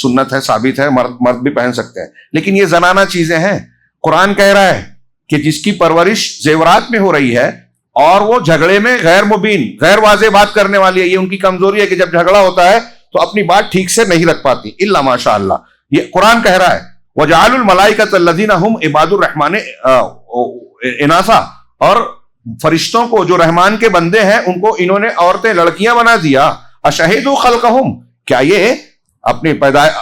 سنت ہے، ثابت ہے، مرد بھی پہن سکتے ہیں، لیکن یہ زنانہ چیزیں ہیں. قرآن کہہ رہا ہے کہ جس کی پرورش زیورات میں ہو رہی ہے اور وہ جھگڑے میں غیر مبین، غیر واضح بات کرنے والی ہے، یہ ان کی کمزوری ہے کہ جب جھگڑا ہوتا ہے تو اپنی بات ٹھیک سے نہیں رکھ پاتی، الا ماشاء اللہ. یہ قرآن کہہ رہا ہے وَجَعَلُوا الْمَلَائِكَةَ الَّذِينَ هُمْ عِبَادُ الرَّحْمَنِ إِنَاثًا. اور فرشتوں کو جو رحمان کے بندے ہیں ان کو انہوں نے عورتیں، لڑکیاں بنا دیا. أَشَهِدُوا خَلْقَهُمْ. کیا یہ اپنی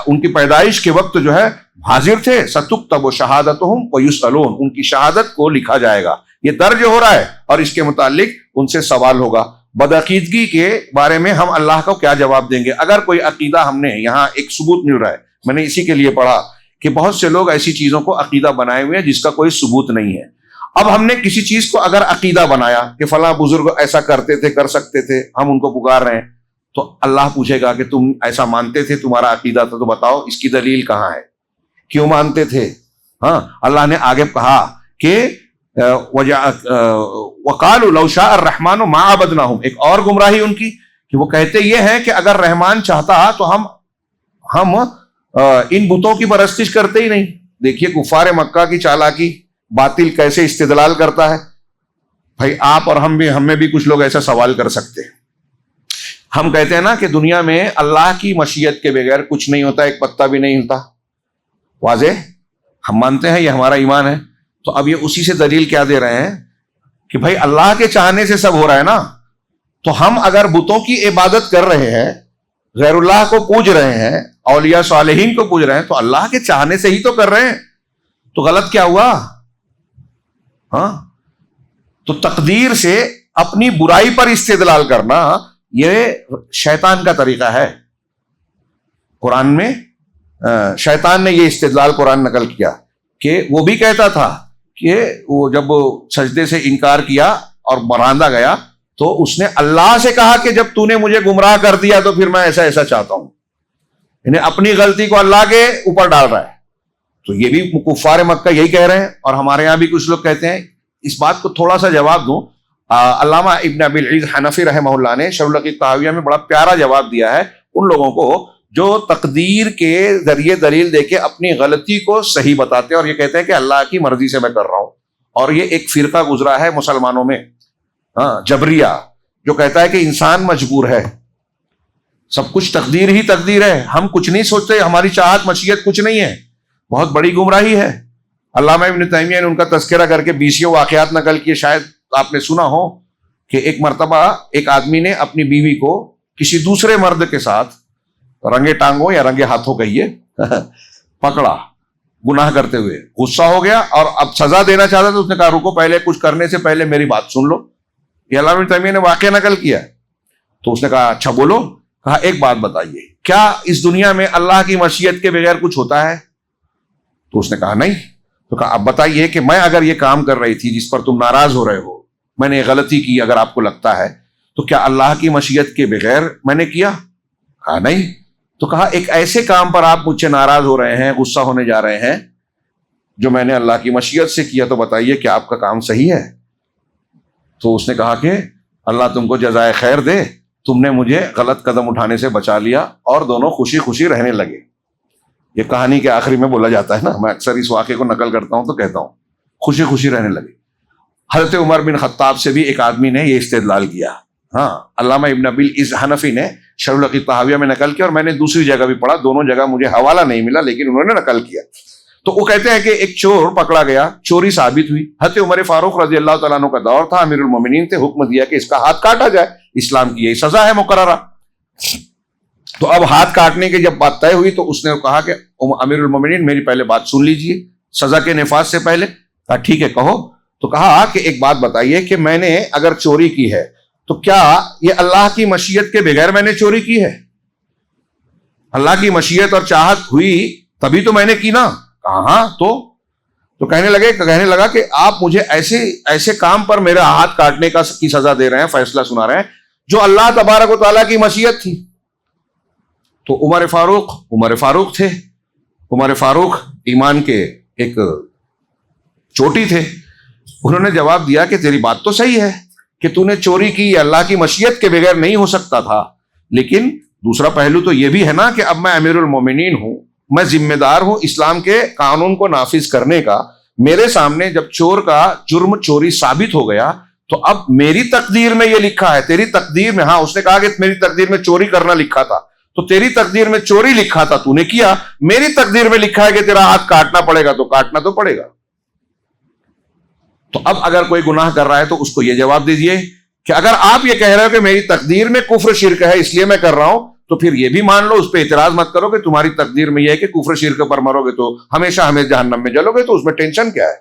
ان کی پیدائش کے وقت جو ہے حاضر تھے؟ سَتُكْتَبُ شَهَادَتُهُمْ وَيُسْأَلُونَ. ان کی شہادت کو لکھا جائے گا، یہ درج ہو رہا ہے اور اس کے متعلق ان سے سوال ہوگا. بدعقیدگی کے بارے میں ہم اللہ کو کیا جواب دیں گے؟ اگر کوئی عقیدہ ہم نے یہاں ایک ثبوت مل رہا ہے، میں نے اسی کے لیے پڑھا کہ بہت سے لوگ ایسی چیزوں کو عقیدہ بنائے ہوئے ہیں جس کا کوئی ثبوت نہیں ہے. اب ہم نے کسی چیز کو اگر عقیدہ بنایا کہ فلاں بزرگ ایسا کرتے تھے، کر سکتے تھے، ہم ان کو پکار رہے ہیں، تو اللہ پوچھے گا کہ تم ایسا مانتے تھے، تمہارا عقیدہ تھا، تو بتاؤ اس کی دلیل کہاں ہے، کیوں مانتے تھے؟ اللہ نے آگے کہا کہ وَقَالُوا لَوْ شَاءَ الرَّحْمَنُ مَا عَبَدْنَاهُمْ. ایک اور گمراہی ان کی کہ وہ کہتے یہ ہیں کہ اگر رحمان چاہتا تو ہم ان بتوں کی پرستش کرتے ہی نہیں. دیکھیے کفار مکہ کی چالاکی، باطل کیسے استدلال کرتا ہے. بھائی آپ اور ہم میں بھی کچھ لوگ ایسا سوال کر سکتے ہیں. ہم کہتے ہیں نا کہ دنیا میں اللہ کی مشیت کے بغیر کچھ نہیں ہوتا، ایک پتا بھی نہیں ہلتا. واضح ہم مانتے ہیں، یہ ہمارا ایمان ہے. تو اب یہ اسی سے دلیل کیا دے رہے ہیں کہ بھائی اللہ کے چاہنے سے سب ہو رہا ہے نا. تو ہم اگر بتوں کی عبادت کر رہے ہیں، غیر اللہ کو پوج رہے ہیں، اولیاء صالحین کو پوج رہے ہیں، تو اللہ کے چاہنے سے ہی تو کر رہے ہیں. تو غلط کیا ہوا؟ تو تقدیر سے اپنی برائی پر استدلال کرنا یہ شیطان کا طریقہ ہے. قرآن میں شیطان نے یہ استدلال قرآن نقل کیا کہ وہ بھی کہتا تھا کہ وہ جب سجدے سے انکار کیا اور براندہ گیا تو اس نے اللہ سے کہا کہ جب تو نے مجھے گمراہ کر دیا تو پھر میں ایسا ایسا چاہتا ہوں. یعنی اپنی غلطی کو اللہ کے اوپر ڈال رہا ہے. تو یہ بھی کفار مکہ یہی کہہ رہے ہیں، اور ہمارے یہاں بھی کچھ لوگ کہتے ہیں. اس بات کو تھوڑا سا جواب دوں. علامہ ابن ابی العز حنفی رحمہ اللہ نے شرح العقیدہ الطحاویہ میں بڑا پیارا جواب دیا ہے ان لوگوں کو جو تقدیر کے ذریعے دلیل دے کے اپنی غلطی کو صحیح بتاتے ہیں اور یہ کہتے ہیں کہ اللہ کی مرضی سے میں کر رہا ہوں. اور یہ ایک فرقہ گزرا ہے مسلمانوں میں، جبریہ، جو کہتا ہے کہ انسان مجبور ہے، سب کچھ تقدیر ہی تقدیر ہے، ہم کچھ نہیں سوچتے، ہماری چاہت مشیت کچھ نہیں ہے. بہت بڑی گمراہی ہے. علامہ ابن تیمیہ نے ان کا تذکرہ کر کے 20 واقعات نقل کیے. شاید آپ نے سنا ہو کہ ایک مرتبہ ایک آدمی نے اپنی بیوی کو کسی دوسرے مرد کے ساتھ رنگے ٹانگوں یا رنگے ہاتھوں کہیے پکڑا گناہ کرتے ہوئے. غصہ ہو گیا اور اب سزا دینا چاہتا تھا. اس نے کہا رکو، پہلے کچھ کرنے سے پہلے میری بات سن لو. یہ علامہ ابن تیمیہ نے واقعہ نقل کیا. تو اس نے کہا اچھا بولو. کہا ایک بات بتائیے، کیا اس دنیا میں اللہ کی مشیت کے بغیر کچھ ہوتا ہے؟ تو اس نے کہا نہیں. تو کہا اب بتائیے کہ میں اگر یہ کام کر رہی تھی جس پر تم ناراض ہو رہے ہو، میں نے غلطی کی اگر آپ کو لگتا ہے، تو کیا اللہ کی مشیت کے بغیر میں نے کیا؟ کہا نہیں. تو کہا ایک ایسے کام پر آپ مجھ سے ناراض ہو رہے ہیں، غصہ ہونے جا رہے ہیں، جو میں نے اللہ کی مشیت سے کیا، تو بتائیے کہ آپ کا کام صحیح ہے؟ تو اس نے کہا کہ اللہ تم کو جزائے خیر دے، تم نے مجھے غلط قدم اٹھانے سے بچا لیا. اور دونوں خوشی خوشی رہنے لگے. یہ کہانی کے آخری میں بولا جاتا ہے نا، میں اکثر اس واقعے کو نقل کرتا ہوں تو کہتا ہوں خوشی خوشی رہنے لگے. حضرت عمر بن خطاب سے بھی ایک آدمی نے یہ استدلال کیا. علامہ ابن ابی العز حنفی نے شرح العقیدہ طحاویہ میں نقل کیا، اور میں نے دوسری جگہ بھی پڑھا، دونوں جگہ مجھے حوالہ نہیں ملا لیکن انہوں نے نقل کیا. تو وہ کہتے ہیں کہ ایک چور پکڑا گیا، چوری ثابت ہوئی. حضرت عمر فاروق رضی اللہ تعالیٰ عنہ کا دور تھا، امیر المومنین تھے، حکم دیا کہ اس کا ہاتھ کاٹا جائے، اسلام کی یہی سزا ہے مقررہ. تو اب ہاتھ کاٹنے کی جب بات طے ہوئی تو اس نے کہا کہ امیر المومنین میری پہلے بات سن لیجئے سزا کے نفاذ سے پہلے. کہا ٹھیک ہے کہو. تو کہا کہ ایک بات بتائیے کہ میں نے اگر چوری کی ہے تو کیا یہ اللہ کی مشیت کے بغیر میں نے چوری کی ہے؟ اللہ کی مشیت اور چاہت ہوئی تبھی تو میں نے کی نا. کہا ہاں. تو کہنے لگا کہ آپ مجھے ایسے کام پر میرا ہاتھ کاٹنے کی سزا دے رہے ہیں، فیصلہ سنا رہے ہیں جو اللہ تبارک و تعالیٰ کی مشیت تھی. تو عمر فاروق تھے. عمر فاروق ایمان کے ایک چوٹی تھے. انہوں نے جواب دیا کہ تیری بات تو صحیح ہے کہ تو نے چوری کی، اللہ کی مشیت کے بغیر نہیں ہو سکتا تھا، لیکن دوسرا پہلو تو یہ بھی ہے نا کہ اب میں امیر المومنین ہوں، میں ذمہ دار ہوں اسلام کے قانون کو نافذ کرنے کا. میرے سامنے جب چور کا جرم چوری ثابت ہو گیا تو اب میری تقدیر میں یہ لکھا ہے، تیری تقدیر میں، ہاں اس نے کہا کہ میری تقدیر میں چوری کرنا لکھا تھا، تو تیری تقدیر میں چوری لکھا تھا، تو نے کیا. میری تقدیر میں لکھا ہے کہ تیرا ہاتھ کاٹنا پڑے گا، تو کاٹنا تو پڑے گا. تو اب اگر کوئی گناہ کر رہا ہے تو اس کو یہ جواب دیجئے کہ اگر آپ یہ کہہ رہے ہو کہ میری تقدیر میں کفر شرک ہے اس لیے میں کر رہا ہوں، تو پھر یہ بھی مان لو، اس پہ اعتراض مت کرو کہ تمہاری تقدیر میں یہ ہے کہ کفر شرک پر مرو گے تو ہمیشہ جہنم میں جلو گے، تو اس میں ٹینشن کیا ہے؟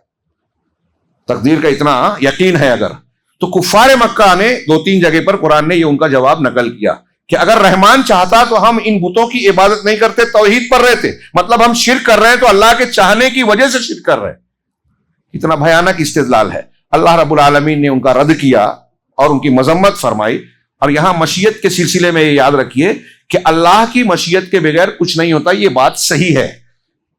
تقدیر کا اتنا یقین ہے اگر. تو کفار مکہ نے 2-3 جگہ پر قرآن نے یہ ان کا جواب نقل کیا کہ اگر رحمان چاہتا تو ہم ان بتوں کی عبادت نہیں کرتے، توحید پر رہتے. مطلب ہم شرک کر رہے ہیں تو اللہ کے چاہنے کی وجہ سے شرک کر رہے ہیں. اتنا بھیانک استدلال ہے. اللہ رب العالمین نے ان کا رد کیا اور ان کی مذمت فرمائی. اور یہاں مشیت کے سلسلے میں یہ یاد رکھیے کہ اللہ کی مشیت کے بغیر کچھ نہیں ہوتا، یہ بات صحیح ہے،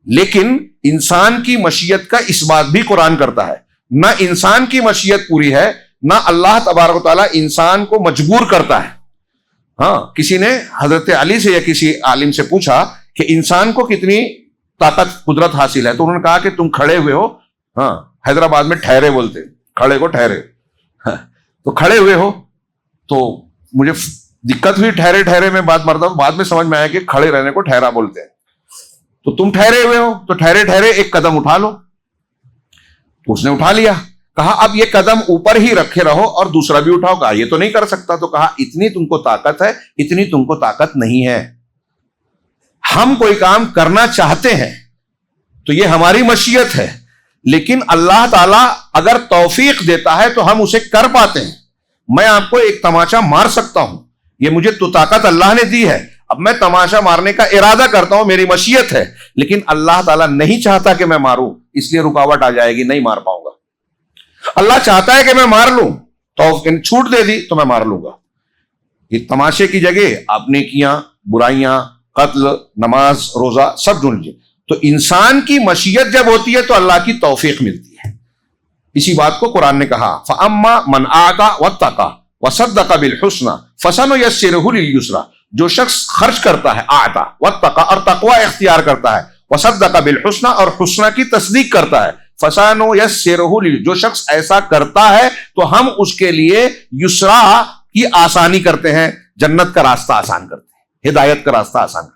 لیکن انسان کی مشیت کا اس بات بھی قرآن کرتا ہے. نہ انسان کی مشیت پوری ہے، نہ اللہ تبارک و تعالیٰ انسان کو مجبور کرتا ہے. کسی نے حضرت علی سے یا کسی عالم سے پوچھا کہ انسان کو کتنی طاقت قدرت حاصل ہے، تو انہوں نے کہا کہ تم کھڑے ہوئے ہو، حیدرآباد میں ٹھہرے بولتے، کھڑے کو ٹھہرے، تو کھڑے ہوئے ہو. تو مجھے دقت ہوئی ٹھہرے میں بعد میں سمجھ میں آیا کہ کھڑے رہنے کو ٹھہرا بولتے ہیں. تو تم ٹھہرے ہوئے ہو تو ٹھہرے ایک قدم اٹھا لو. تو اس نے اٹھا لیا. کہا اب یہ قدم اوپر ہی رکھے رہو اور دوسرا بھی اٹھاؤ. کہا یہ تو نہیں کر سکتا. تو کہا اتنی تم کو طاقت ہے، اتنی تم کو طاقت نہیں ہے. ہم کوئی کام کرنا چاہتے ہیں تو یہ ہماری مشیت ہے، لیکن اللہ تعالیٰ اگر توفیق دیتا ہے تو ہم اسے کر پاتے ہیں. میں آپ کو ایک تماشا مار سکتا ہوں، یہ مجھے تو طاقت اللہ نے دی ہے. اب میں تماشا مارنے کا ارادہ کرتا ہوں، میری مشیت ہے، لیکن اللہ تعالیٰ نہیں چاہتا کہ میں ماروں، اس لیے رکاوٹ آ جائے گی، نہیں مار پاؤں گا. اللہ چاہتا ہے کہ میں مار لوں تو چھوٹ دے دی تو میں مار لوں گا. یہ تماشے کی جگہ آپ نیکیاں، برائیاں، قتل، نماز، روزہ سب ڈھونڈ لیجیے. تو انسان کی مشیت جب ہوتی ہے تو اللہ کی توفیق ملتی ہے. اسی بات کو قرآن نے کہا فَأَمَّا مَنْ آتَى وَاتَّقَى وَصَدَّقَ بِالْحُسْنَى فَسَنُيَسِّرُهُ لِلْيُسْرَى جو شخص خرچ کرتا ہے آتا واتقى اور تقوی اختیار کرتا ہے وصدق بالحسنى اور حسنى کی تصدیق کرتا ہے فسنيسره جو شخص ایسا کرتا ہے تو ہم اس کے لیے یسرا کی آسانی کرتے ہیں، جنت کا راستہ آسان کرتے ہیں، ہدایت کا راستہ آسان کرتے ہیں۔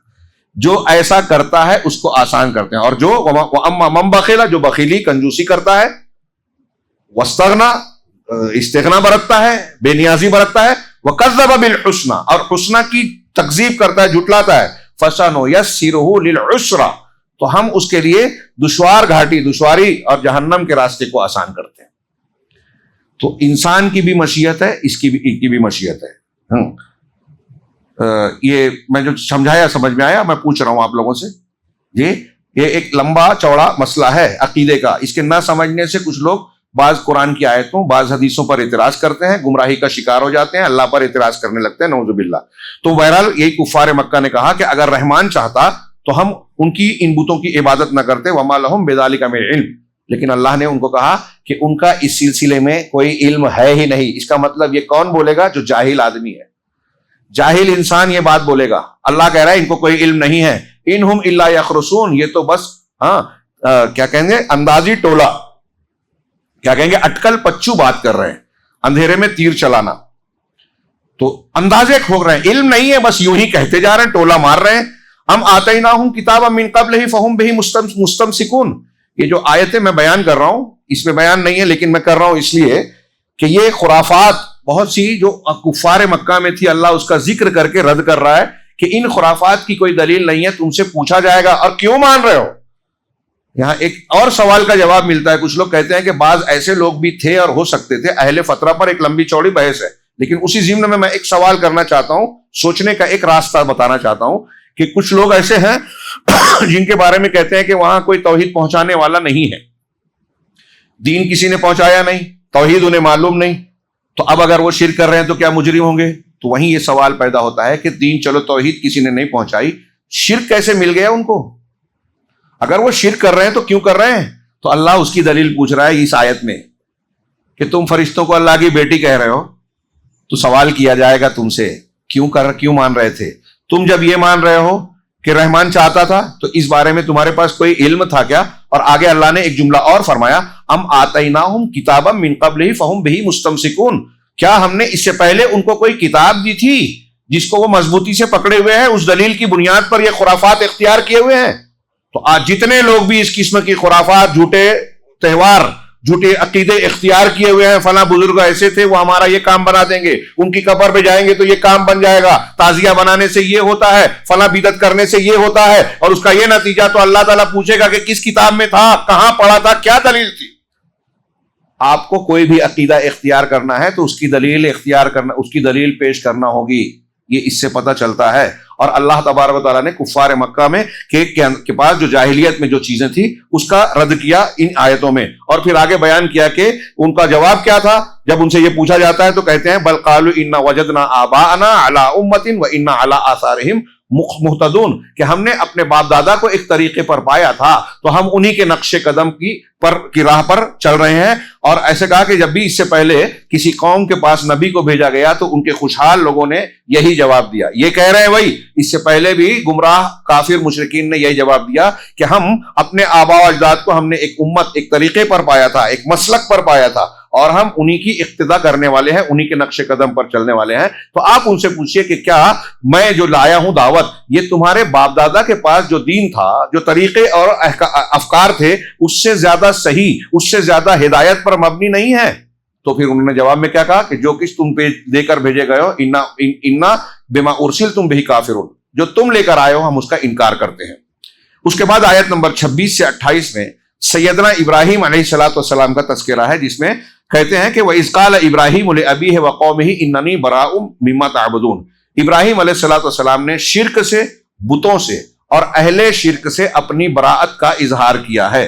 جو ایسا کرتا ہے اس کو آسان کرتے ہیں، اور جو واما من بخل جو بخیلی کنجوسی کرتا ہے، واستغنا استغنا برتتا ہے، بے نیازی برتتا ہے، وکذب بالحسنى اور حسنى کی تکذیب کرتا ہے، جھٹلاتا ہے، فسنيسره للعسرى تو ہم اس کے لیے دشواری اور جہنم کے راستے کو آسان کرتے ہیں۔ تو انسان کی بھی مشیت ہے، اس کی بھی مشیت ہے۔ یہ میں جو سمجھایا سمجھ میں آیا؟ میں پوچھ رہا ہوں آپ لوگوں سے، یہ ایک لمبا چوڑا مسئلہ ہے عقیدے کا۔ اس کے نہ سمجھنے سے کچھ لوگ بعض قرآن کی آیتوں، بعض حدیثوں پر اعتراض کرتے ہیں، گمراہی کا شکار ہو جاتے ہیں، اللہ پر اعتراض کرنے لگتے ہیں، نعوذ باللہ۔ تو بہرحال یہی کفار مکہ نے کہا کہ اگر رحمان چاہتا تو ہم ان کی ان بتوں کی عبادت نہ کرتے، وما لہم بذالک من علم، لیکن اللہ نے ان کو کہا کہ ان کا اس سلسلے میں کوئی علم ہے ہی نہیں۔ اس کا مطلب یہ کون بولے گا؟ جو جاہل آدمی ہے، جاہل انسان یہ بات بولے گا۔ اللہ کہہ رہا ہے ان کو کوئی علم نہیں ہے، انہم الا یخرصون، یہ تو بس کیا کہیں گے، اندازی ٹولہ، کیا کہیں گے، اٹکل پچو بات کر رہے ہیں، اندھیرے میں تیر چلانا، تو اندازے کھوک رہے ہیں، علم نہیں ہے، بس یوں ہی کہتے جا رہے ہیں، ٹولہ مار رہے ہیں۔ ہم آتیناہم کتابا من قبلہ فہم بہ مستمسکون، یہ جو آیتیں میں بیان کر رہا ہوں اس میں بیان نہیں ہے، لیکن میں کر رہا ہوں اس لیے کہ یہ خرافات بہت سی جو کفار مکہ میں تھی، اللہ اس کا ذکر کر کے رد کر رہا ہے کہ ان خرافات کی کوئی دلیل نہیں ہے، تم سے پوچھا جائے گا اور کیوں مان رہے ہو۔ یہاں ایک اور سوال کا جواب ملتا ہے، کچھ لوگ کہتے ہیں کہ بعض ایسے لوگ بھی تھے اور ہو سکتے تھے، اہل فترہ پر ایک لمبی چوڑی بحث ہے، لیکن اسی ضمن میں ایک سوال کرنا چاہتا ہوں، سوچنے کا ایک راستہ بتانا چاہتا ہوں کہ کچھ لوگ ایسے ہیں جن کے بارے میں کہتے ہیں کہ وہاں کوئی توحید پہنچانے والا نہیں ہے، دین کسی نے پہنچایا نہیں، توحید انہیں معلوم نہیں، تو اب اگر وہ شرک کر رہے ہیں تو کیا مجرم ہوں گے؟ تو وہیں یہ سوال پیدا ہوتا ہے کہ دین چلو توحید کسی نے نہیں پہنچائی، شرک کیسے مل گیا ان کو؟ اگر وہ شرک کر رہے ہیں تو کیوں کر رہے ہیں؟ تو اللہ اس کی دلیل پوچھ رہا ہے اس آیت میں کہ تم فرشتوں کو اللہ کی بیٹی کہہ رہے ہو، تو سوال کیا جائے گا تم سے کیوں مان رہے تھے؟ تم جب یہ مان رہے ہو کہ رحمان چاہتا تھا تو اس بارے میں تمہارے پاس کوئی علم تھا کیا؟ اور آگے اللہ نے ایک جملہ اور فرمایا، ام آتیناہم کتابا من قبلہ فہم بہ مستمسکون، کیا ہم نے اس سے پہلے ان کو کوئی کتاب دی تھی جس کو وہ مضبوطی سے پکڑے ہوئے ہیں، اس دلیل کی بنیاد پر یہ خرافات اختیار کیے ہوئے ہیں؟ تو آج جتنے لوگ بھی اس قسم کی خرافات، جھوٹے تہوار، جھوٹے عقیدے اختیار کیے ہوئے ہیں، فلاں بزرگ ایسے تھے وہ ہمارا یہ کام بنا دیں گے، ان کی قبر پہ جائیں گے تو یہ کام بن جائے گا، تعزیہ بنانے سے یہ ہوتا ہے، فلاں بدعت کرنے سے یہ ہوتا ہے، اور اس کا یہ نتیجہ، تو اللہ تعالیٰ پوچھے گا کہ کس کتاب میں تھا، کہاں پڑھا تھا، کیا دلیل تھی؟ آپ کو کوئی بھی عقیدہ اختیار کرنا ہے تو اس کی دلیل اختیار کرنا، اس کی دلیل پیش کرنا ہوگی، یہ اس سے پتہ چلتا ہے۔ اور اللہ تبارک و تعالیٰ نے کفار مکہ میں کے پاس جو جاہلیت میں جو چیزیں تھی اس کا رد کیا ان آیتوں میں، اور پھر آگے بیان کیا کہ ان کا جواب کیا تھا جب ان سے یہ پوچھا جاتا ہے تو کہتے ہیں بل قالوا انا وجدنا آباءنا علی امۃ وانا علی آثارہم مہتدون، کہ ہم نے اپنے باپ دادا کو ایک طریقے پر پایا تھا تو ہم انہی کے نقش قدم کی راہ پر چل رہے ہیں۔ اور ایسے کہا کہ جب بھی اس سے پہلے کسی قوم کے پاس نبی کو بھیجا گیا تو ان کے خوشحال لوگوں نے یہی جواب دیا، یہ کہہ رہے ہیں وہی، اس سے پہلے بھی گمراہ کافر مشرکین نے یہی جواب دیا کہ ہم اپنے آباء و اجداد کو ہم نے ایک امت، ایک طریقے پر پایا تھا، ایک مسلک پر پایا تھا، اور ہم انہی کی اقتدا کرنے والے ہیں، انہی کے نقش قدم پر چلنے والے ہیں۔ تو آپ ان سے پوچھئے کہ کیا میں جو لایا ہوں دعوت، یہ تمہارے باپ دادا کے پاس جو دین تھا، جو طریقے اور افکار تھے، اس سے زیادہ صحیح، اس سے زیادہ ہدایت پر مبنی نہیں ہے؟ تو پھر انہوں نے جواب میں کیا کہا کہ جو کچھ تم پہ دے کر بھیجے گئے ہو، انا بما ارسلتم بہ کافرون، جو تم لے کر آئے ہو ہم اس کا انکار کرتے ہیں۔ اس کے بعد آیت نمبر 26 سے 28 میں سیدنا ابراہیم علیہ السلام کا تذکرہ ہے، جس میں کہتے ہیں کہ وَإِذْ قَالَ إِبْرَاهِيمُ لِأَبِيهِ وَقَوْمِهِ إِنَّنِي بَرَاءٌ مِّمَّا تَعْبُدُونَ، ابراہیم علیہ السلام نے شرک سے، بتوں سے اور اہل شرک سے اپنی براءت کا اظہار کیا ہے۔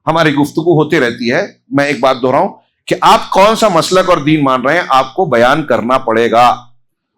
ہماری گفتگو ہوتی رہتی ہے، میں ایک بات دہراؤں کہ آپ کون سا مسلک اور دین مان رہے ہیں آپ کو بیان کرنا پڑے گا،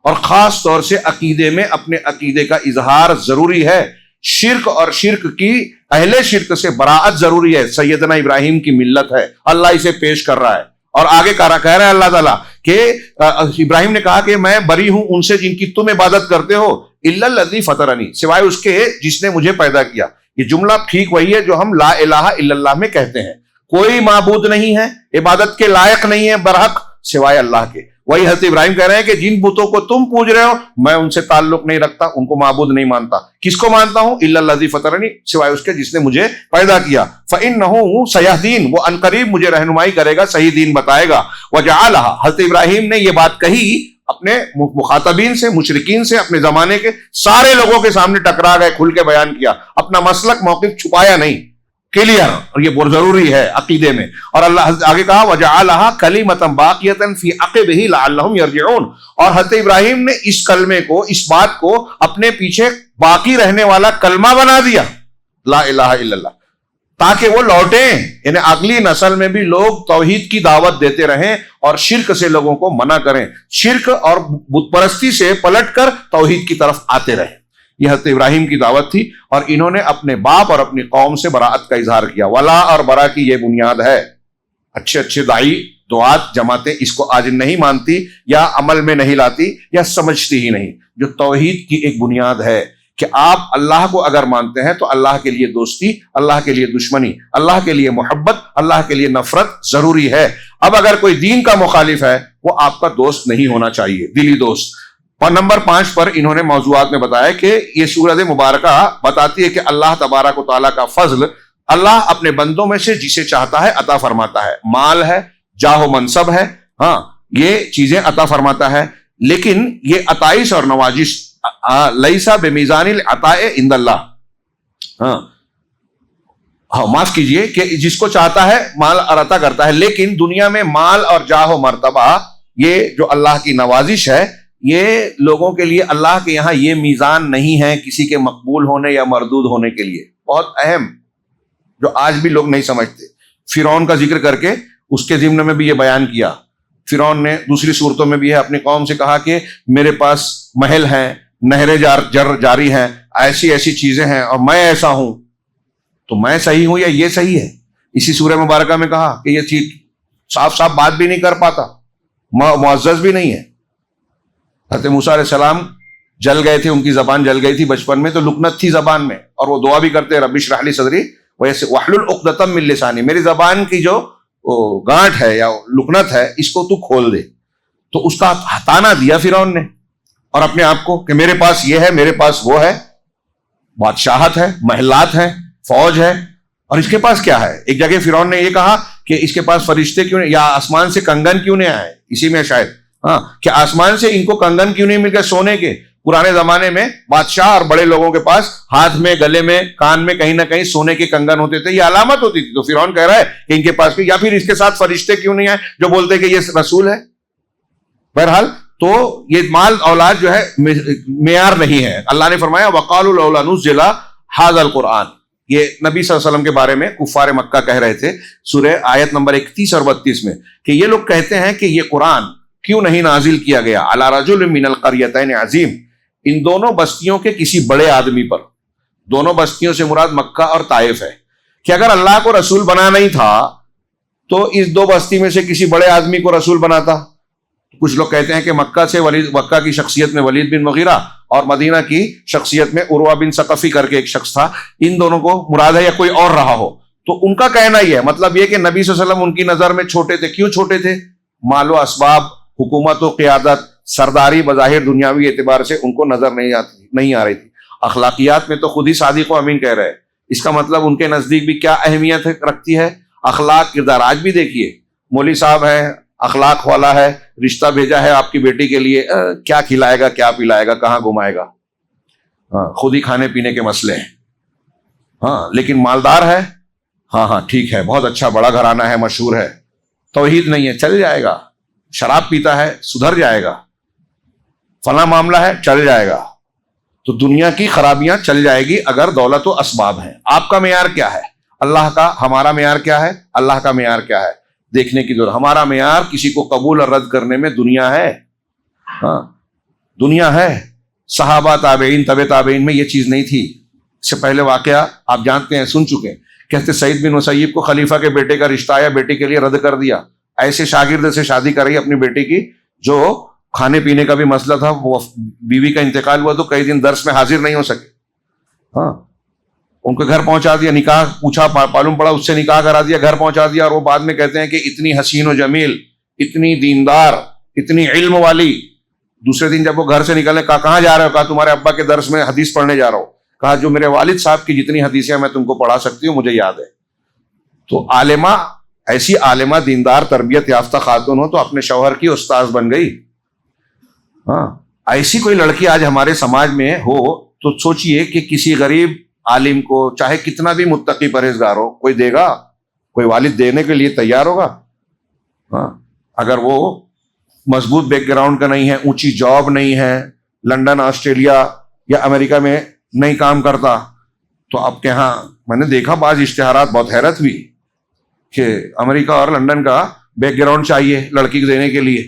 اور خاص طور سے عقیدے میں اپنے عقیدے کا اظہار ضروری ہے۔ شرک اور شرک کی، اہل شرک سے براءت ضروری ہے۔ سیدنا ابراہیم کی ملت ہے، اللہ اسے پیش کر رہا ہے، اور آگے کہہ رہا ہے اللہ تعالیٰ کہ ابراہیم نے کہا کہ میں بری ہوں ان سے جن کی تم عبادت کرتے ہو، الا الذی فطرنی، سوائے اس کے جس نے مجھے پیدا کیا. یہ جملہ ٹھیک وہی ہے جو ہم لا الہ الا اللہ میں کہتے ہیں. کوئی معبود نہیں ہے، عبادت کے لائق نہیں ہے برحق سوائے اللہ کے. وہی حضرت ابراہیم کہہ رہے ہیں کہ جن بتوں کو تم پوج رہے ہو میں ان سے تعلق نہیں رکھتا، ان کو معبود نہیں مانتا. کس کو مانتا ہوں؟ الا الذی فطرنی، سوائے اس کے جس نے مجھے پیدا کیا. فانہ سیہدین، وہ عنقریب مجھے رہنمائی کرے گا، صحیح دین بتائے گا. وجعلھا، حضرت ابراہیم نے یہ بات کہی اپنے مخاطبین سے، مشرکین سے، اپنے زمانے کے سارے لوگوں کے سامنے ٹکرا گئے، کھل کے بیان کیا، اپنا مسلک موقف چھپایا نہیں، کلیئر. اور یہ بہت ضروری ہے عقیدے میں. اور اللہ آگے کہا وجعلھا کلمۃ باقیۃ فی عقبہ لعلہم یرجعون، اور حضرت ابراہیم نے اس کلمے کو، اس بات کو اپنے پیچھے باقی رہنے والا کلمہ بنا دیا، لا الہ الا اللہ، تاکہ وہ لوٹیں. یعنی اگلی نسل میں بھی لوگ توحید کی دعوت دیتے رہیں اور شرک سے لوگوں کو منع کریں، شرک اور بت پرستی سے پلٹ کر توحید کی طرف آتے رہیں. یہ حضرت ابراہیم کی دعوت تھی، اور انہوں نے اپنے باپ اور اپنی قوم سے براءت کا اظہار کیا. ولا اور برا کی یہ بنیاد ہے. اچھے اچھے داعی، دعات، جماعتیں اس کو آج نہیں مانتی یا عمل میں نہیں لاتی یا سمجھتی ہی نہیں. جو توحید کی ایک بنیاد ہے کہ آپ اللہ کو اگر مانتے ہیں تو اللہ کے لیے دوستی، اللہ کے لیے دشمنی، اللہ کے لیے محبت، اللہ کے لیے نفرت ضروری ہے. اب اگر کوئی دین کا مخالف ہے وہ آپ کا دوست نہیں ہونا چاہیے، دلی دوست. اور نمبر 5 پر انہوں نے موضوعات میں بتایا کہ یہ سورۃ مبارکہ بتاتی ہے کہ اللہ تبارک و تعالیٰ کا فضل، اللہ اپنے بندوں میں سے جسے چاہتا ہے عطا فرماتا ہے. مال ہے، جاہ و منصب ہے، ہاں یہ چیزیں عطا فرماتا ہے. لیکن یہ عطائش اور نوازش لیسا بمیزان العطاء عند اللہ، ہاں معاف کیجئے کہ جس کو چاہتا ہے مال اور عطا کرتا ہے. لیکن دنیا میں مال اور جاہ و مرتبہ، یہ جو اللہ کی نوازش ہے، یہ لوگوں کے لیے اللہ کے یہاں یہ میزان نہیں ہے کسی کے مقبول ہونے یا مردود ہونے کے لیے. بہت اہم، جو آج بھی لوگ نہیں سمجھتے. فرعون کا ذکر کر کے اس کے ضمن میں بھی یہ بیان کیا. فرعون نے دوسری صورتوں میں بھی ہے اپنی قوم سے کہا کہ میرے پاس محل ہیں، نہریں جاری ہیں، ایسی ایسی چیزیں ہیں، اور میں ایسا ہوں. تو میں صحیح ہوں یا یہ صحیح ہے؟ اسی سورہ مبارکہ میں کہا کہ یہ چیز صاف صاف بات بھی نہیں کر پاتا، معزز بھی نہیں ہے. حضرت موسیٰ علیہ السلام جل گئے تھے، ان کی زبان جل گئی تھی بچپن میں، تو لکنت تھی زبان میں، اور وہ دعا بھی کرتے رب اشرح لی صدری واحلل عقدۃ من لسانی، میری زبان کی جو گانٹ ہے یا لکنت ہے اس کو تو کھول دے. تو اس کا ہتانا دیا فرعون نے، اور اپنے آپ کو کہ میرے پاس یہ ہے، میرے پاس وہ ہے، بادشاہت ہے، محلات ہیں، فوج ہے، اور اس کے پاس کیا ہے؟ ایک جگہ فرعون نے یہ کہا کہ اس کے پاس فرشتے کیوں نہیں، یا آسمان سے کنگن کیوں نہیں آئے؟ اسی میں شاید کہ آسمان سے ان کو کنگن کیوں نہیں مل گئے سونے کے؟ پرانے زمانے میں بادشاہ اور بڑے لوگوں کے پاس ہاتھ میں، گلے میں، کان میں کہیں نہ کہیں سونے کے کنگن ہوتے تھے، یہ علامت ہوتی تھی. تو فرعون کہہ رہا ہے کہ ان کے پاس، یا پھر اس کے ساتھ فرشتے کیوں نہیں آئے جو بولتے کہ یہ رسول ہے؟ بہرحال تو یہ مال اولاد جو ہے معیار نہیں ہے. اللہ نے فرمایا وَقَالُوا لَوْلَا نُزِّلَ هَذَا الْقُرْآنِ، یہ نبی صلی اللہ علیہ وسلم کے بارے میں کفار مکہ کہہ رہے تھے سورہ آیت نمبر 31 اور 32 میں کہ یہ لوگ کہتے ہیں کہ یہ قرآن کیوں نہیں نازل کیا گیا علی رجل من القریتین عظیم، ان دونوں بستیوں کے کسی بڑے آدمی پر. دونوں بستیوں سے مراد مکہ اور طائف ہے، کہ اگر اللہ کو رسول بنانا ہی تھا تو اس دو بستی میں سے کسی بڑے آدمی کو رسول بناتا. کچھ لوگ کہتے ہیں کہ مکہ کی شخصیت میں ولید بن مغیرہ اور مدینہ کی شخصیت میں عروہ بن ثقفی کر کے ایک شخص تھا، ان دونوں کو مراد ہے، یا کوئی اور رہا ہو. تو ان کا کہنا یہ ہے، مطلب یہ کہ نبی صلی اللہ علیہ وسلم ان کی نظر میں چھوٹے تھے. کیوں چھوٹے تھے؟ مال و اسباب، حکومت و قیادت، سرداری بظاہر دنیاوی اعتبار سے ان کو نظر نہیں آ رہی تھی. اخلاقیات میں تو خود ہی صادق و امین کہہ رہے. اس کا مطلب ان کے نزدیک بھی کیا اہمیت رکھتی ہے اخلاق، کردار. آج بھی دیکھیے مولوی صاحب ہے، اخلاق والا ہے، رشتہ بھیجا ہے آپ کی بیٹی کے لیے، کیا کھلائے گا، کیا پلائے گا، کہاں گھمائے گا، خود ہی کھانے پینے کے مسئلے ہیں. لیکن مالدار ہے، ہاں ٹھیک ہے، بہت اچھا بڑا گھرانہ ہے، مشہور ہے. توحید نہیں ہے، چل جائے گا. شراب پیتا ہے، سدھر جائے گا. فلاں معاملہ ہے، چل جائے گا. تو دنیا کی خرابیاں چل جائے گی اگر دولت و اسباب ہیں. آپ کا معیار کیا ہے؟ اللہ کا، ہمارا معیار کیا ہے؟ اللہ کا معیار کیا ہے؟ دیکھنے کی ضرورت. ہمارا معیار کسی کو قبول اور رد کرنے میں دنیا ہے. دنیا ہے. صحابہ، تابعین، طب تابعین میں یہ چیز نہیں تھی. اس سے پہلے واقعہ آپ جانتے ہیں، سن چکے ہیں. کہتے سعید بن مسیب کو خلیفہ کے بیٹے کا رشتہ آیا، بیٹی کے لیے رد کر دیا. ایسے شاگرد سے شادی کرائی اپنی بیٹی کی جو کھانے پینے کا بھی مسئلہ تھا, وہ بیوی کا انتقال ہوا تو کئی دن درس میں حاضر نہیں ہو سکے. ہاں, ان کو گھر پہنچا دیا, نکاح پوچھا, معلوم پڑا, اس سے نکاح کرا دیا, گھر پہنچا دیا, اور وہ بعد میں کہتے ہیں کہ اتنی حسین و جمیل, اتنی دیندار, اتنی علم والی. دوسرے دن جب وہ گھر سے نکلے, کہا کہاں جا رہے ہو؟ کہا تمہارے ابا کے درس میں حدیث پڑھنے جا رہا ہوں. کہا جو میرے والد صاحب کی جتنی حدیثیں میں تم کو پڑھا سکتی ہوں مجھے یاد ہے. تو عالمہ, ایسی عالمہ دیندار تربیت یافتہ خاتون ہو تو اپنے شوہر کی استاذ بن گئی. ہاں, ایسی کوئی لڑکی آج ہمارے سماج میں ہو تو سوچئے کہ کسی غریب عالم کو, چاہے کتنا بھی متقی پرہیزگار ہو, کوئی دے گا؟ کوئی والد دینے کے لیے تیار ہوگا؟ ہاں, اگر وہ مضبوط بیک گراؤنڈ کا نہیں ہے, اونچی جاب نہیں ہے, لندن, آسٹریلیا یا امریکہ میں نہیں کام کرتا, تو اب کے ہاں میں نے دیکھا بعض اشتہارات, بہت حیرت ہوئی کہ امریکہ اور لندن کا بیک گراؤنڈ چاہیے لڑکی کو دینے کے لیے.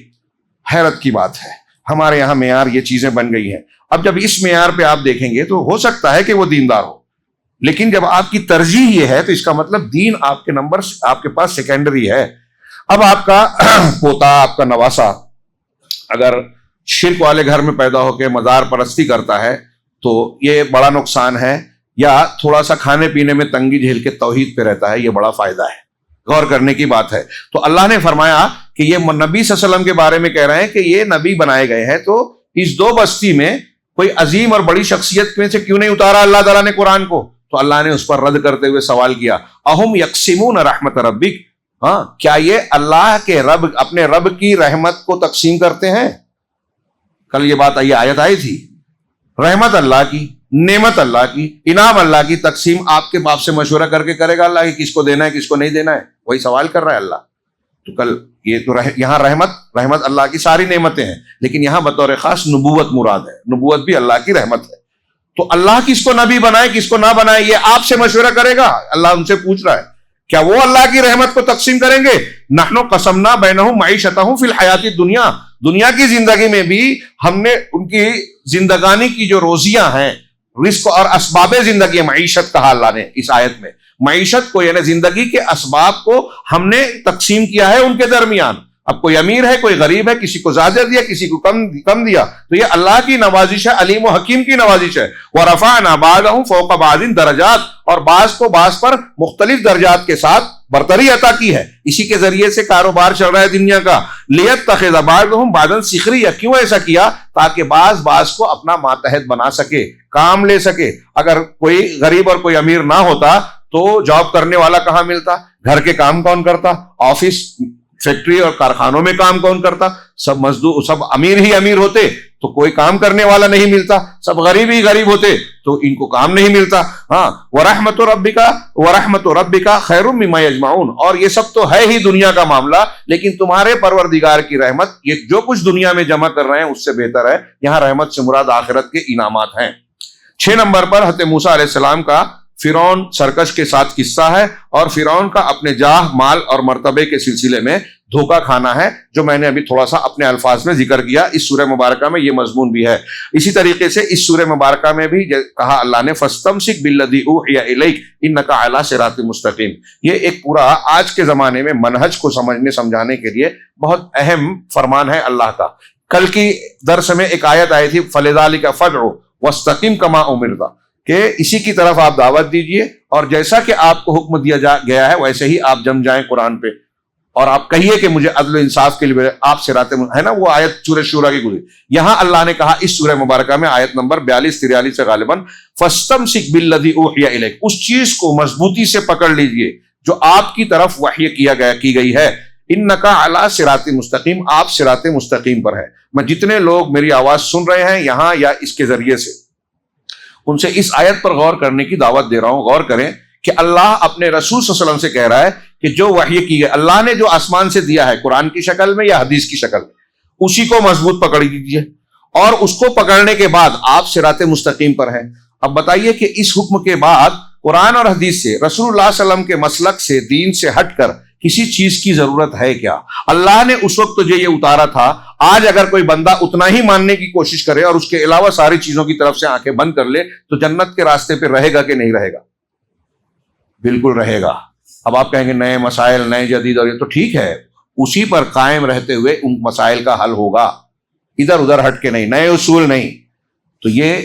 حیرت کی بات ہے. ہمارے یہاں معیار یہ چیزیں بن گئی ہیں. اب جب اس معیار پہ آپ دیکھیں گے تو ہو سکتا ہے کہ وہ دیندار ہو, لیکن جب آپ کی ترجیح یہ ہے تو اس کا مطلب دین آپ کے نمبر آپ کے پاس سیکنڈری ہے. اب آپ کا پوتا, آپ کا نواسا اگر شرک والے گھر میں پیدا ہو کے مزار پرستی کرتا ہے تو یہ بڑا نقصان ہے, یا تھوڑا سا کھانے پینے میں تنگی جھیل کے توحید پہ رہتا ہے, یہ بڑا فائدہ ہے. غور کرنے کی بات ہے. تو اللہ نے فرمایا کہ یہ نبی صلی اللہ علیہ وسلم کے بارے میں کہہ رہے ہیں کہ یہ نبی بنائے گئے ہیں, تو اس دو بستی میں کوئی عظیم اور بڑی شخصیت میں سے کیوں نہیں اتارا اللہ تعالیٰ نے قرآن کو؟ تو اللہ نے اس پر رد کرتے ہوئے سوال کیا, اہم یقسمون رحمت ربک, ہاں کیا یہ اللہ کے رب, اپنے رب کی رحمت کو تقسیم کرتے ہیں؟ کل یہ بات آیت آئی تھی, رحمت اللہ کی, نعمت اللہ کی, انعام اللہ کی تقسیم آپ کے باپ سے مشورہ کر کے کرے گا اللہ کہ کس کو دینا ہے کس کو نہیں دینا ہے؟ وہی سوال کر رہا ہے اللہ. تو کل یہ تو یہاں رحمت اللہ کی ساری نعمتیں ہیں, لیکن یہاں بطور خاص نبوت مراد ہے. نبوت بھی اللہ کی رحمت ہے. تو اللہ کس کو نبی بنائے کس کو نہ بنائے یہ آپ سے مشورہ کرے گا. اللہ ان سے پوچھ رہا ہے کیا وہ اللہ کی رحمت کو تقسیم کریں گے؟ نحن قسمنا بینہم معیشتہم فی الحیات الدنیا, دنیا کی زندگی میں بھی ہم نے ان کی زندگانی کی جو روزیاں ہیں, رزق اور اسباب زندگی, معیشت کہا اللہ نے اس آیت میں. معیشت کو یعنی زندگی کے اسباب کو ہم نے تقسیم کیا ہے ان کے درمیان. اب کوئی امیر ہے کوئی غریب ہے, کسی کو زیادہ دیا کسی کو کم دیا, تو یہ اللہ کی نوازش ہے, علیم و حکیم کی نوازش ہے. وَرَفَعْنَا بَعْضَهُمْ فَوْقَ بَعْضٍ درجات, اور بعض کو بعض پر مختلف درجات کے ساتھ برتری عطا کی ہے. اسی کے ذریعے سے کاروبار چل رہا ہے دنیا کا. لِيَتَّخِذَ بَعْضُهُمْ بَعْضًا سِخْرِيًّا, کیوں ایسا کیا؟ تاکہ بعض کو اپنا ماتحت بنا سکے, کام لے سکے. اگر کوئی غریب اور کوئی امیر نہ ہوتا تو جاب کرنے والا کہاں ملتا؟ گھر کے کام کون کرتا؟ آفس, فیکٹری اور کارخانوں میں کام کون کرتا؟ سب مزدور, سب امیر ہی امیر ہوتے تو کوئی کام کرنے والا نہیں ملتا. سب غریب ہی غریب ہوتے تو ان کو کام نہیں ملتا. ہاں, وَرَحْمَتُ رَبِّكَ خَيْرٌ مِّمَّا يَجْمَعُونَ, اور یہ سب تو ہے ہی دنیا کا معاملہ, لیکن تمہارے پروردگار کی رحمت, یہ جو کچھ دنیا میں جمع کر رہے ہیں اس سے بہتر ہے. یہاں رحمت سے مراد آخرت کے انعامات ہیں. 6 نمبر پر حضرت موسیٰ علیہ السلام کا فرعون سرکش کے ساتھ قصہ ہے, اور فرعون کا اپنے جاہ, مال اور مرتبے کے سلسلے میں دھوکہ کھانا ہے, جو میں نے ابھی تھوڑا سا اپنے الفاظ میں ذکر کیا. اس سورہ مبارکہ میں یہ مضمون بھی ہے. اسی طریقے سے اس سورہ مبارکہ میں بھی کہا اللہ نے فَاسْتَمْسِكْ بِالَّذِي أُوحِيَ إِلَيْكَ إِنَّكَ عَلَىٰ صِرَاطٍ مُسْتَقِيمٍ. یہ ایک پورا آج کے زمانے میں منہج کو سمجھانے کے لیے بہت اہم فرمان ہے اللہ کا. کل کی درس میں ایک آیت آئی تھی فَلِذَٰلِكَ فَادْعُ وَاسْتَقِمْ كَمَا أُمِرْتَ, کہ اسی کی طرف آپ دعوت دیجئے اور جیسا کہ آپ کو حکم دیا گیا ہے ویسے ہی آپ جم جائیں قرآن پہ, اور آپ کہیے کہ مجھے عدل و انصاف کے لیے آپ صراط ہے نا, وہ آیت سورہ شورى کی گزری. یہاں اللہ نے کہا اس سورہ مبارکہ میں آیت نمبر 42-43 سے غالباً فَاسْتَمْسِكْ بِالَّذِي أُوحِيَ إِلَيْكَ, اس چیز کو مضبوطی سے پکڑ لیجئے جو آپ کی طرف وحی کی گئی ہے. إِنَّكَ عَلَىٰ صِرَاطٍ مُسْتَقِيمٍ, آپ صراط مستقیم پر ہے. میں جتنے لوگ میری آواز سن رہے ہیں یہاں یا اس کے ذریعے سے, ان سے اس آیت پر غور کرنے کی دعوت دے رہا ہوں. غور کریں کہ اللہ اپنے رسول صلی اللہ علیہ وسلم سے کہہ رہا ہے کہ جو وحی کی گئی, اللہ نے جو آسمان سے دیا ہے قرآن کی شکل میں یا حدیث کی شکل میں, اسی کو مضبوط پکڑ لیجیے, اور اس کو پکڑنے کے بعد آپ صراط مستقیم پر ہیں. اب بتائیے کہ اس حکم کے بعد قرآن اور حدیث سے, رسول اللہ صلی اللہ علیہ وسلم کے مسلک سے, دین سے ہٹ کر کسی چیز کی ضرورت ہے کیا؟ اللہ نے اس وقت تجھے یہ اتارا تھا. آج اگر کوئی بندہ اتنا ہی ماننے کی کوشش کرے اور اس کے علاوہ ساری چیزوں کی طرف سے آنکھیں بند کر لے تو جنت کے راستے پہ رہے گا کہ نہیں رہے گا؟ بالکل رہے گا. اب آپ کہیں گے نئے مسائل, نئے جدید, اور یہ تو ٹھیک ہے, اسی پر قائم رہتے ہوئے ان مسائل کا حل ہوگا. ادھر ادھر ہٹ کے نہیں، نئے اصول نہیں. تو یہ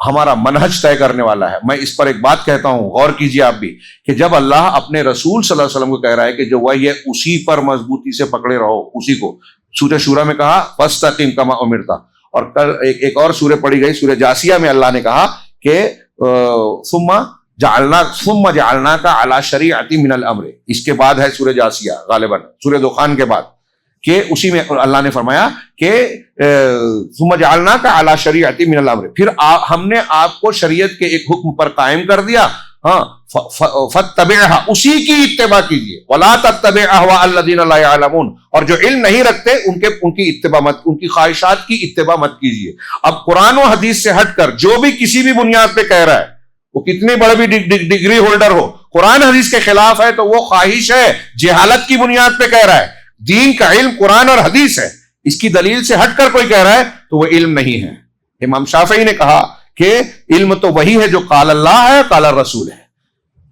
ہمارا منہج طے کرنے والا ہے. میں اس پر ایک بات کہتا ہوں، غور کیجیے آپ بھی، کہ جب اللہ اپنے رسول صلی اللہ علیہ وسلم کو کہہ رہا ہے کہ جو وہی ہے اسی پر مضبوطی سے پکڑے رہو، اسی کو. سورہ شورى میں کہا فاستقم کما امرت، اور کل ایک اور سورہ پڑھی گئی سورہ جاسیہ میں اللہ نے کہا کہ ثم جعلناک علی شریعۃ من الامر. اس کے بعد ہے سورہ جاسیہ غالباً سورہ دخان کے بعد، کہ اسی میں اللہ نے فرمایا کہ ثم جعلناک علی شریعۃ من الامر، پھر ہم نے آپ کو شریعت کے ایک حکم پر قائم کر دیا. ہاں فاتبعھا، اسی کی اتباع کیجیے. ولا تتبع اہواء الذین لا یعلمون، اور جو علم نہیں رکھتے ان کی اتباع مت، ان کی خواہشات کی اتباع مت کیجیے. اب قرآن و حدیث سے ہٹ کر جو بھی کسی بھی بنیاد پہ کہہ رہا ہے، وہ کتنے بڑے بھی ڈگری ہولڈر ہو، قرآن حدیث کے خلاف ہے تو وہ خواہش ہے، جہالت کی بنیاد پہ کہہ رہا ہے. دین کا علم قرآن اور حدیث ہے، اس کی دلیل سے ہٹ کر کوئی کہہ رہا ہے تو وہ علم نہیں ہے. امام شافعی نے کہا کہ علم تو وہی ہے جو قال اللہ ہے، قال الرسول ہے.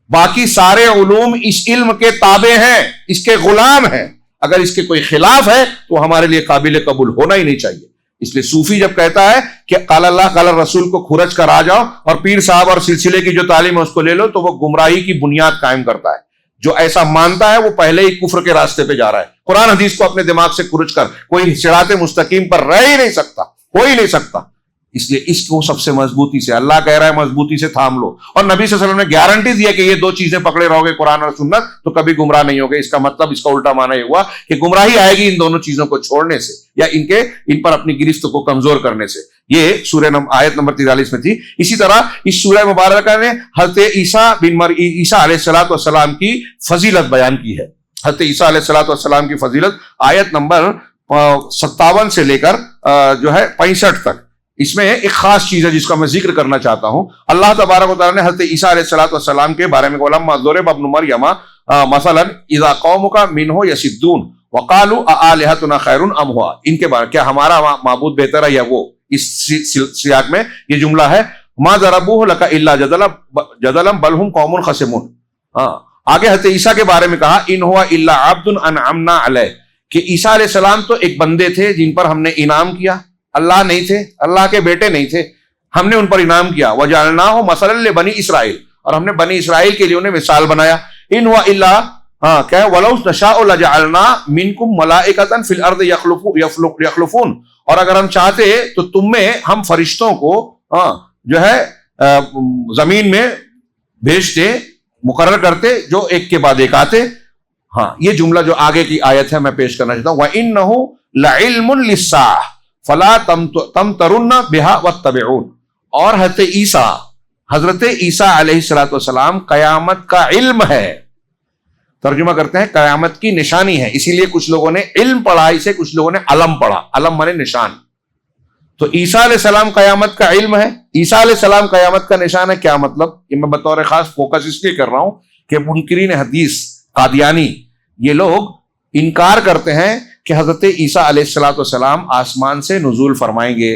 باقی سارے علوم اس علم کے تابع ہیں، اس کے غلام ہیں. اگر اس کے کوئی خلاف ہے تو ہمارے لیے قابل قبول ہونا ہی نہیں چاہیے. اس لیے صوفی جب کہتا ہے کہ قال اللہ قال الرسول کو کھرچ کر آ جاؤ اور پیر صاحب اور سلسلے کی جو تعلیم ہے اس کو لے لو، تو وہ گمراہی کی بنیاد قائم کرتا ہے. جو ایسا مانتا ہے وہ پہلے ہی کفر کے راستے پہ جا رہا ہے. قرآن حدیث کو اپنے دماغ سے کھرچ کر کوئی صراط مستقیم پر رہ ہی نہیں سکتا، ہو ہی نہیں سکتا. اس لیے اس کو سب سے مضبوطی سے، اللہ کہہ رہا ہے مضبوطی سے تھام لو. اور نبی صلی اللہ علیہ وسلم نے گارنٹی دیا کہ یہ دو چیزیں پکڑے رہو گے، قرآن اور سنت، تو کبھی گمراہ نہیں ہوگے. اس کا مطلب، اس کا الٹا معنی یہ ہوا کہ گمراہی آئے گی ان دونوں چیزوں کو چھوڑنے سے، یا ان پر اپنی گرفت کو کمزور کرنے سے. یہ سورہ آیت نمبر 43 میں تھی. اسی طرح اس سورہ مبارکہ نے حضرت عیسیٰ علیہ السلام کی فضیلت بیان کی ہے. حضرت عیسیٰ علیہ السلام کی فضیلت آیت نمبر 57 سے لے کر جو ہے 65 تک. اس میں ایک خاص چیز ہے جس کا میں ذکر کرنا چاہتا ہوں. اللہ تبارک و تعالیٰ نے حضرت عیسیٰ علیہ السلام کے بارے میں وَلَمَّا ضُرِبَ ابْنُ مَرْيَمَ مثلا اذا قومك منه يصدون وقالوا آلهتنا خير ام هو، ان کے بارے کیا ہمارا معبود بہتر ہے یا وہ. اس سیاق میں یہ جملہ ہے ما ضربوه لك الا جدلا بل هم قوم خصمون. آگے حضرت عیسیٰ کے بارے میں کہا ان هو الا عبد انعمنا علیہ، کہ عیسیٰ علیہ السلام تو ایک بندے تھے جن پر ہم نے انعام کیا. اللہ نہیں تھے، اللہ کے بیٹے نہیں تھے، ہم نے ان پر انعام کیا. وجعلناه مثلا لبنی اسرائیل، اور ہم نے بنی اسرائیل کے لیے انہیں مثال بنایا. ان هو الا کیا ولو نشاء لجعلنا منکم ملائکۃ فی الارض یخلفون، اور اگر ہم چاہتے تو تم میں ہم فرشتوں کو جو ہے زمین میں بھیجتے، مقرر کرتے، جو ایک کے بعد ایک آتے. یہ جملہ جو آگے کی آیت ہے میں پیش کرنا چاہتا ہوں. وَإِنَّهُ لَعِلْمٌ لِلسَّاعَةِ فَلَا تَمْتَرُنَّ بِهَا وَاتَّبِعُونَ. اور حضرت عیسیٰ علیہ السلام قیامت کا علم ہے. ترجمہ کرتے ہیں قیامت کی نشانی ہے. اسی لیے کچھ لوگوں نے علم پڑھا، اسے کچھ لوگوں نے علم پڑھا. علم مانے نشان. تو عیسیٰ علیہ السلام قیامت کا علم ہے، عیسیٰ علیہ السلام قیامت کا نشان ہے. کیا مطلب؟ یہ میں بطور خاص فوکس اس لیے کر رہا ہوں کہ منکرین حدیث قادیانی یہ لوگ انکار کرتے ہیں کہ حضرت عیسیٰ علیہ السلام آسمان سے نزول فرمائیں گے،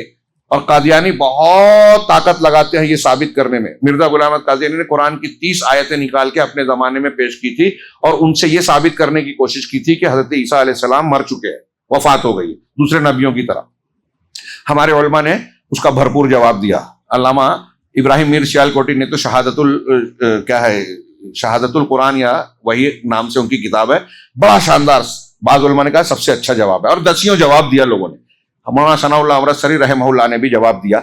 اور قادیانی بہت طاقت لگاتے ہیں یہ ثابت کرنے میں. مرزا غلام احمد قادیانی نے قرآن کی 30 آیتیں نکال کے اپنے زمانے میں پیش کی تھی، اور ان سے یہ ثابت کرنے کی کوشش کی تھی کہ حضرت عیسیٰ علیہ السلام مر چکے ہیں، وفات ہو گئی دوسرے نبیوں کی طرح. ہمارے علماء نے اس کا بھرپور جواب دیا. علامہ ابراہیم میر سیالکوٹی نے تو شہادت القرآن یا وہی نام سے ان کی کتاب ہے، بڑا شاندار، بعض علماء نے کہا سب سے اچھا جواب ہے، اور دسیوں جواب دیا لوگوں نے. مولانا ثناء اللہ امرتسری رحمہ اللہ نے بھی جواب دیا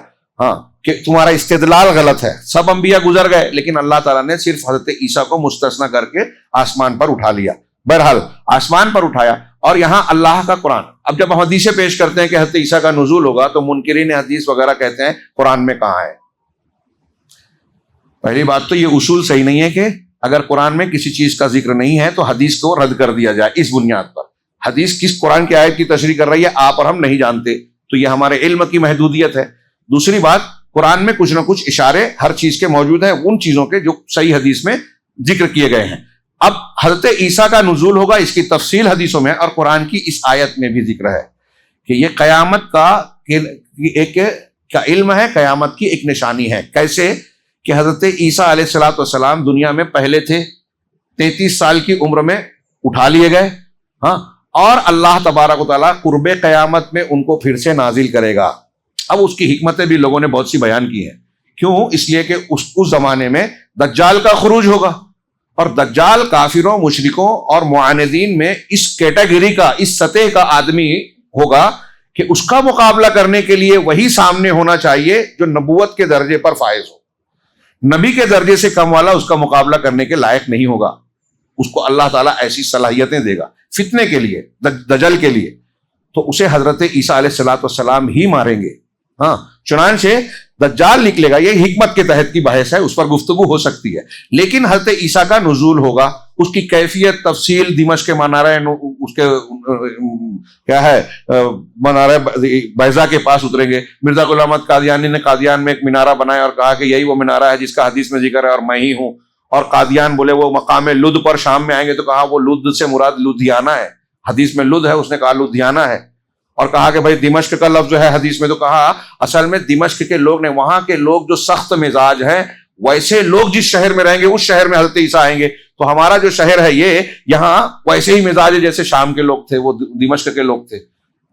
کہ تمہارا استدلال غلط ہے. سب انبیاء گزر گئے لیکن اللہ تعالیٰ نے صرف حضرت عیسیٰ کو مستثنی کر کے آسمان پر اٹھا لیا. بہرحال آسمان پر اٹھایا، اور یہاں اللہ کا قرآن. اب جب ہم حدیثیں پیش کرتے ہیں کہ حضرت عیسیٰ کا نزول ہوگا تو منکرین حدیث وغیرہ کہتے ہیں قرآن میں کہاں ہے. پہلی بات تو یہ اصول صحیح نہیں ہے کہ اگر قرآن میں کسی چیز کا ذکر نہیں ہے تو حدیث کو رد کر دیا جائے اس بنیاد پر. حدیث کس قرآن کی آیت کی تشریح کر رہی ہے آپ اور ہم نہیں جانتے، تو یہ ہمارے علم کی محدودیت ہے. دوسری بات، قرآن میں کچھ نہ کچھ اشارے ہر چیز کے موجود ہیں، ان چیزوں کے جو صحیح حدیث میں ذکر کیے گئے ہیں. اب حضرت عیسیٰ کا نزول ہوگا، اس کی تفصیل حدیثوں میں اور قرآن کی اس آیت میں بھی ذکر ہے کہ یہ قیامت کا ایک علم ہے، قیامت کی ایک نشانی ہے. کیسے کہ حضرت عیسیٰ علیہ السلام دنیا میں پہلے تھے، 33 سال کی عمر میں اٹھا لیے گئے. اور اللہ تبارک و تعالیٰ قرب قیامت میں ان کو پھر سے نازل کرے گا۔ اب اس کی حکمتیں بھی لوگوں نے بہت سی بیان کی ہیں۔ کیوں؟ اس لیے کہ اس زمانے میں دجال کا خروج ہوگا، اور دجال کافروں، مشرکوں اور معاندین میں اس کیٹیگری کا، اس سطح کا آدمی ہوگا کہ اس کا مقابلہ کرنے کے لیے وہی سامنے ہونا چاہیے جو نبوت کے درجے پر فائز ہو۔ نبی کے درجے سے کم والا اس کا مقابلہ کرنے کے لائق نہیں ہوگا۔ اس کو اللہ تعالیٰ ایسی صلاحیتیں دے گا فتنے کے لیے، دجل کے لیے، تو اسے حضرت عیسیٰ علیہ السلام ہی ماریں گے۔ ہاں، چنانچہ دجال نکلے گا، یہ حکمت کے تحت کی بحث ہے، اس پر گفتگو ہو سکتی ہے، لیکن حضرت عیسیٰ کا نزول ہوگا، اس کی کیفیت، تفصیل، دمشق کے منارہ، اس کے کیا ہے، منارہ بیضا کے پاس اتریں گے۔ مرزا غلام احمد قادیانی نے قادیان میں ایک مینارہ بنایا اور کہا کہ یہی وہ مینارہ ہے جس کا حدیث میں ذکر ہے اور میں ہی ہوں، اور قادیان بولے وہ مقام لد پر شام میں آئیں گے، تو کہا وہ لد سے مراد لدھیانہ ہے، حدیث میں لد ہے، اس نے کہا لدھیانہ ہے، اور کہا کہ بھائی دمشق کا لفظ جو ہے حدیث میں، تو کہا اصل میں دمشق کے لوگ نے، وہاں کے لوگ جو سخت مزاج ہیں، ویسے لوگ جس شہر میں رہیں گے اس شہر میں حضرت عیسیٰ آئیں گے، تو ہمارا جو شہر ہے یہ یہاں ویسے ہی مزاج ہے جیسے شام کے لوگ تھے، وہ دمشق کے لوگ تھے۔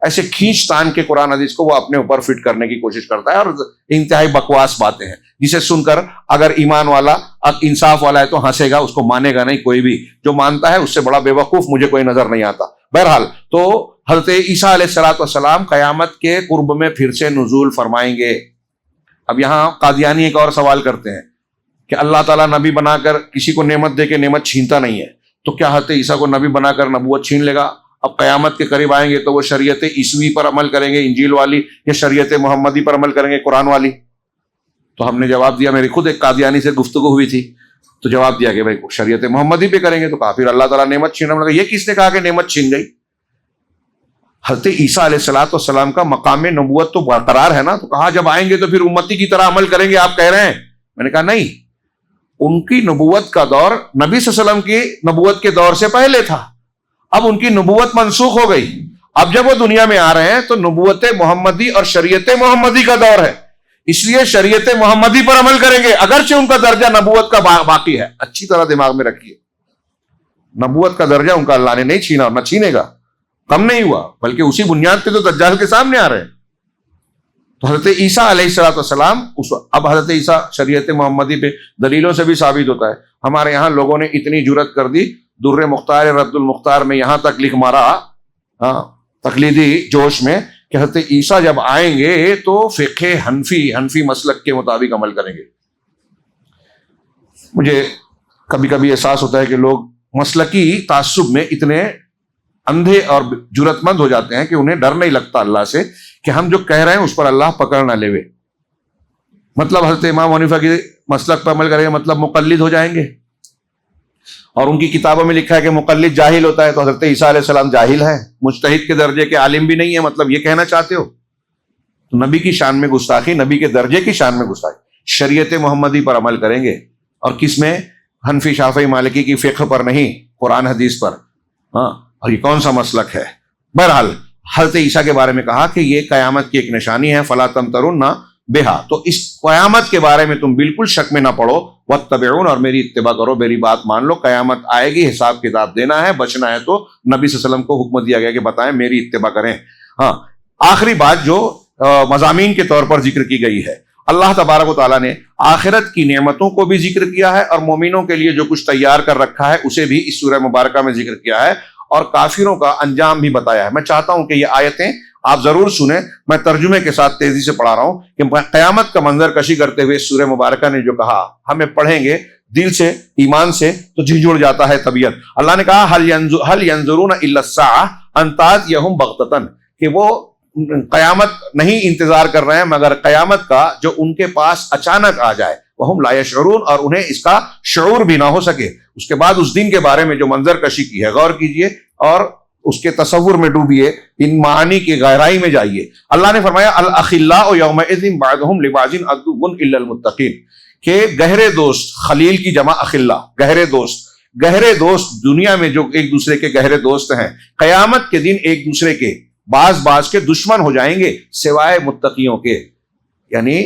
ایسے کھینچ تان کے قرآن حدیث کو وہ اپنے اوپر فٹ کرنے کی کوشش کرتا ہے، اور انتہائی بکواس باتیں ہیں جسے سن کر اگر ایمان والا، انصاف والا ہے تو ہنسے گا، اس کو مانے گا نہیں کوئی بھی۔ جو مانتا ہے اس سے بڑا بے وقوف مجھے کوئی نظر نہیں آتا۔ بہرحال تو حضرت عیسیٰ علیہ السلام قیامت کے قرب میں پھر سے نزول فرمائیں گے۔ اب یہاں قادیانی ایک اور سوال کرتے ہیں کہ اللہ تعالیٰ نبی بنا کر کسی کو نعمت دے کے نعمت چھینتا نہیں ہے، تو کیا حضرت عیسیٰ کو نبی بنا کر نبوت چھین لے گا؟ اب قیامت کے قریب آئیں گے تو وہ شریعت عیسوی پر عمل کریں گے، انجیل والی، یا شریعت محمدی پر عمل کریں گے، قرآن والی؟ تو ہم نے جواب دیا، میری خود ایک قادیانی سے گفتگو ہوئی تھی تو جواب دیا کہ بھائی شریعت محمدی پہ کریں گے، تو کہا پھر اللہ تعالیٰ نعمت چھیننا، یہ کس نے کہا کہ نعمت چھین گئی؟ حضرت عیسیٰ علیہ السلام کا مقام نبوت تو برقرار ہے نا، تو کہا جب آئیں گے تو پھر امتی کی طرح عمل کریں گے، آپ کہہ رہے ہیں؟ میں نے کہا نہیں، ان کی نبوت کا دور نبی صلی اللہ علیہ وسلم کی نبوت کے دور سے پہلے تھا، اب ان کی نبوت منسوخ ہو گئی، اب جب وہ دنیا میں آ رہے ہیں تو نبوت محمدی اور شریعت محمدی کا دور ہے، اس لیے شریعت محمدی پر عمل کریں گے، اگرچہ ان کا درجہ نبوت کا باقی ہے۔ اچھی طرح دماغ میں رکھیے، نبوت کا درجہ ان کا اللہ نے نہیں چھینا اور نہ چھینے گا، کم نہیں ہوا، بلکہ اسی بنیاد پہ تو دجال کے سامنے آ رہے ہیں۔ تو حضرت عیسیٰ علیہ السلام اب حضرت عیسیٰ شریعت محمدی پہ دلیلوں سے بھی ثابت ہوتا ہے۔ ہمارے یہاں لوگوں نے اتنی جرت کر دی، در مختار رد المختار میں یہاں تک لکھ مارا تقلیدی جوش میں کہ حضرت عیسیٰ جب آئیں گے تو فقہ حنفی مسلک کے مطابق عمل کریں گے۔ مجھے کبھی کبھی احساس ہوتا ہے کہ لوگ مسلکی تعصب میں اتنے اندھے اور جرت مند ہو جاتے ہیں کہ انہیں ڈر نہیں لگتا اللہ سے کہ ہم جو کہہ رہے ہیں اس پر اللہ پکڑ نہ لے۔ مطلب حضرت امام حنیفہ کی مسلک پر عمل کریں گے مطلب مقلد ہو جائیں گے، اور ان کی کتابوں میں لکھا ہے کہ مقلد جاہل ہوتا ہے، تو حضرت عیسیٰ علیہ السلام جاہل ہے، مجتہد کے درجے کے عالم بھی نہیں ہے، مطلب یہ کہنا چاہتے ہو؟ تو نبی کی شان میں گستاخی، نبی کے درجے کی شان میں گستاخی۔ شریعت محمدی پر عمل کریں گے، اور کس میں؟ حنفی، شافعی، مالکی کی فقہ پر نہیں، قرآن حدیث پر۔ اور یہ کون سا مسلک ہے؟ بہرحال حضرت عیسیٰ کے بارے میں کہا کہ یہ قیامت کی ایک نشانی ہے، فلا تمترن بہا، تو اس قیامت کے بارے میں تم بالکل شک میں نہ پڑو، واتبعون، اور میری اتباع کرو، میری بات مان لو، قیامت آئے گی، حساب کتاب دینا ہے، بچنا ہے تو نبی صلی اللہ علیہ وسلم کو حکم دیا گیا کہ بتائیں، میری اتباع کریں۔ آخری بات جو مضامین کے طور پر ذکر کی گئی ہے، اللہ تبارک و تعالیٰ نے آخرت کی نعمتوں کو بھی ذکر کیا ہے، اور مومنوں کے لیے جو کچھ تیار کر رکھا ہے اسے بھی اس سورہ مبارکہ میں ذکر کیا ہے، اور کافروں کا انجام بھی بتایا ہے۔ میں چاہتا ہوں کہ یہ آیتیں آپ ضرور سنیں، میں ترجمے کے ساتھ تیزی سے پڑھا رہا ہوں کہ قیامت کا منظر کشی کرتے ہوئے سورہ مبارکہ نے جو کہا، ہمیں پڑھیں گے دل سے، ایمان سے، تو جھنجھڑ جاتا ہے طبیعت۔ اللہ نے کہا هل ينظرون الا الساعة ان تأتيهم بغتة، کہ وہ قیامت نہیں انتظار کر رہے ہیں مگر قیامت کا جو ان کے پاس اچانک آ جائے، وہم لا يشعرون، اور انہیں اس کا شعور بھی نہ ہو سکے۔ اس کے بعد اس دن کے بارے میں جو منظر کشی کی ہے، غور کیجئے اور اس کے تصور میں ڈوبیے، ان معانی کی گہرائی میں جائیے۔ اللہ نے فرمایا الاخلاء یومئذ بعضهم لبعض عدو الا المتقین، کہ گہرے دوست، خلیل کی جمع اخلاء، گہرے دوست دنیا میں جو ایک دوسرے کے گہرے دوست ہیں، قیامت کے دن ایک دوسرے کے بعض کے دشمن ہو جائیں گے سوائے متقیوں کے۔ یعنی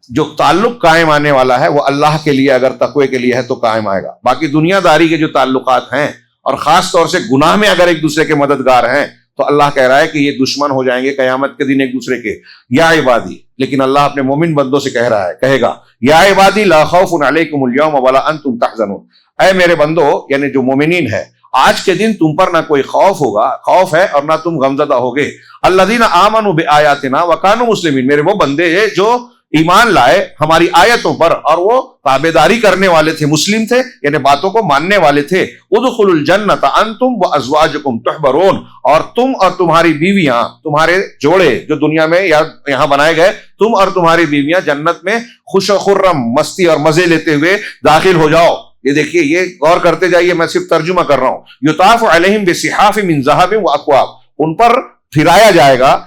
جو تعلق قائم آنے والا ہے وہ اللہ کے لیے، اگر تقوی کے لیے ہے تو قائم آئے گا۔ باقی دنیا داری کے جو تعلقات ہیں اور خاص طور سے گناہ میں اگر ایک دوسرے کے مددگار ہیں تو اللہ کہہ رہا ہے کہ یہ دشمن ہو جائیں گے قیامت کے دن ایک دوسرے کے. یا عبادی، لیکن اللہ اپنے مومن بندوں سے کہہ رہا ہے، کہے گا یا عبادی لا خوف علیکم اليوم ولا انتم تحزنون، اے میرے بندو یعنی جو مومنین ہے، آج کے دن تم پر نہ کوئی خوف ہے اور نہ تم غمزدہ ہوگے. الذین آمنوا بآیاتنا وکانوا مسلمین، میرے وہ بندے جو ایمان لائے ہماری آیتوں پر اور وہ تابعداری کرنے والے تھے، مسلم تھے یعنی باتوں کو ماننے والے تھے. ادخلوا الجنۃ انتم وازواجکم تحبرون، اور تم اور تمہاری بیویاں، تمہارے جوڑے جو دنیا میں یا یہاں بنائے گئے، تم اور تمہاری بیویاں جنت میں خوش و خرم مستی اور مزے لیتے ہوئے داخل ہو جاؤ. یہ دیکھیے، یہ غور کرتے جائیے، میں صرف ترجمہ کر رہا ہوں. یطاف علیہم بصحاف من ذہب واکواب، ان پر پھرایا جائے گا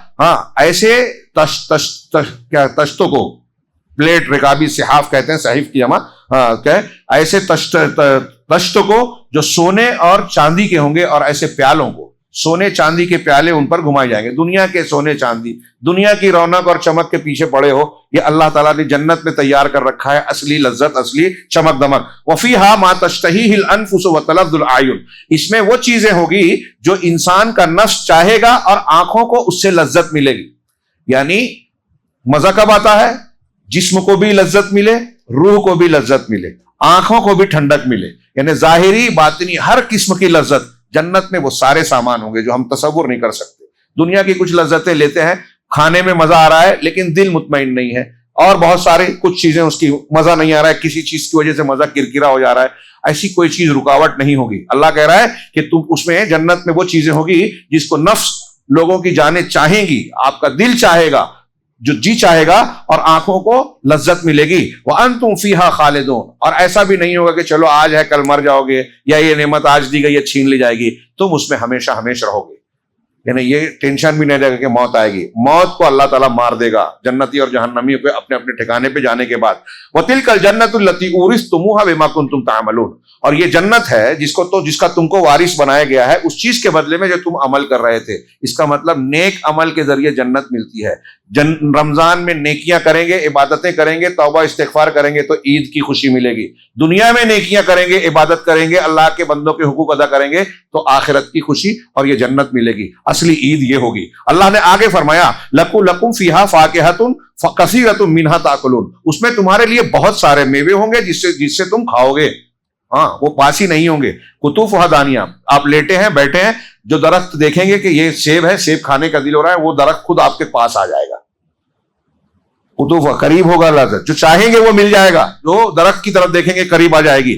ایسے تشتوں کو، پلیٹ رکابی صحاف کہتے ہیں، صحیف کی جمع ایسے تشتوں کو جو سونے اور چاندی کے ہوں گے، اور ایسے پیالوں کو، سونے چاندی کے پیالے ان پر گھمائے جائیں گے. دنیا کے سونے چاندی، دنیا کی رونق اور چمک کے پیچھے پڑے ہو، یہ اللہ تعالیٰ نے جنت میں تیار کر رکھا ہے اصلی لذت، اصلی چمک دمک. وفیہا ما تشتہیہ الانفس وتلذ الاعین، اس میں وہ چیزیں ہوگی جو انسان کا نفس چاہے گا اور آنکھوں کو اس سے لذت ملے گی. یعنی مزہ کب آتا ہے؟ جسم کو بھی لذت ملے، روح کو بھی لذت ملے، آنکھوں کو بھی ٹھنڈک ملے، یعنی ظاہری باطنی ہر قسم کی لذت. جنت میں وہ سارے سامان ہوں گے جو ہم تصور نہیں کر سکتے. دنیا کی کچھ لذتیں لیتے ہیں، کھانے میں مزہ آ رہا ہے لیکن دل مطمئن نہیں ہے، اور بہت سارے کچھ چیزیں اس کی مزہ نہیں آ رہا ہے، کسی چیز کی وجہ سے مزہ کرکرا ہو جا رہا ہے. ایسی کوئی چیز رکاوٹ نہیں ہوگی. اللہ کہہ رہا ہے کہ تم اس میں جنت میں وہ چیزیں ہوگی جس کو نفس لوگوں کی جانیں چاہیں گی، آپ کا دل چاہے گا، جو جی چاہے گا، اور آنکھوں کو لذت ملے گی. وَأَنْتُمْ فِيهَا خَالِدُونَ، اور ایسا بھی نہیں ہوگا کہ چلو آج ہے کل مر جاؤ گے، یا یہ نعمت آج دی گئی یہ چھین لی جائے گی. تم اس میں ہمیشہ ہمیشہ رہو گے، یعنی یہ ٹینشن بھی نہیں رہے گا کہ موت آئے گی. موت کو اللہ تعالیٰ مار دے گا جنتی اور جہنمیوں کو اپنے اپنے ٹھکانے پہ جانے کے بعد. وَتِلْكَ الْجَنَّةُ الَّتِي أُورِثْتُمُوهَا بِمَا كُنْتُمْ تَعْمَلُونَ، اور یہ جنت ہے جس کا تم کو وارث بنایا گیا ہے اس چیز کے بدلے میں جو تم عمل کر رہے تھے. اس کا مطلب نیک عمل کے ذریعے جنت ملتی ہے. رمضان میں نیکیاں کریں گے، عبادتیں کریں گے، توبہ استغفار کریں گے تو عید کی خوشی ملے گی. دنیا میں نیکیاں کریں گے، عبادت کریں گے، اللہ کے بندوں کے حقوق ادا کریں گے تو آخرت کی خوشی اور یہ جنت ملے گی. اصلی عید یہ ہوگی. اللہ نے آگے فرمایا لَكُمْ فِيهَا فَاكِهَةٌ كَثِيرَةٌ مِنْهَا تَأْكُلُونَ، اس میں تمہارے لیے بہت سارے میوے ہوں گے جس سے تم کھاؤ گے. وہ باسی نہیں ہوں گے. قطوفها دانیہ، آپ لیٹے ہیں بیٹھے ہیں، جو درخت دیکھیں گے کہ یہ سیب ہے، سیب کھانے کا دل ہو رہا ہے، وہ درخت خود آپ کے پاس آ جائے گا. قطوف قریب ہوگا اللہ سے، جو چاہیں گے وہ مل جائے گا، جو درخت کی طرف دیکھیں گے قریب آ جائے گی.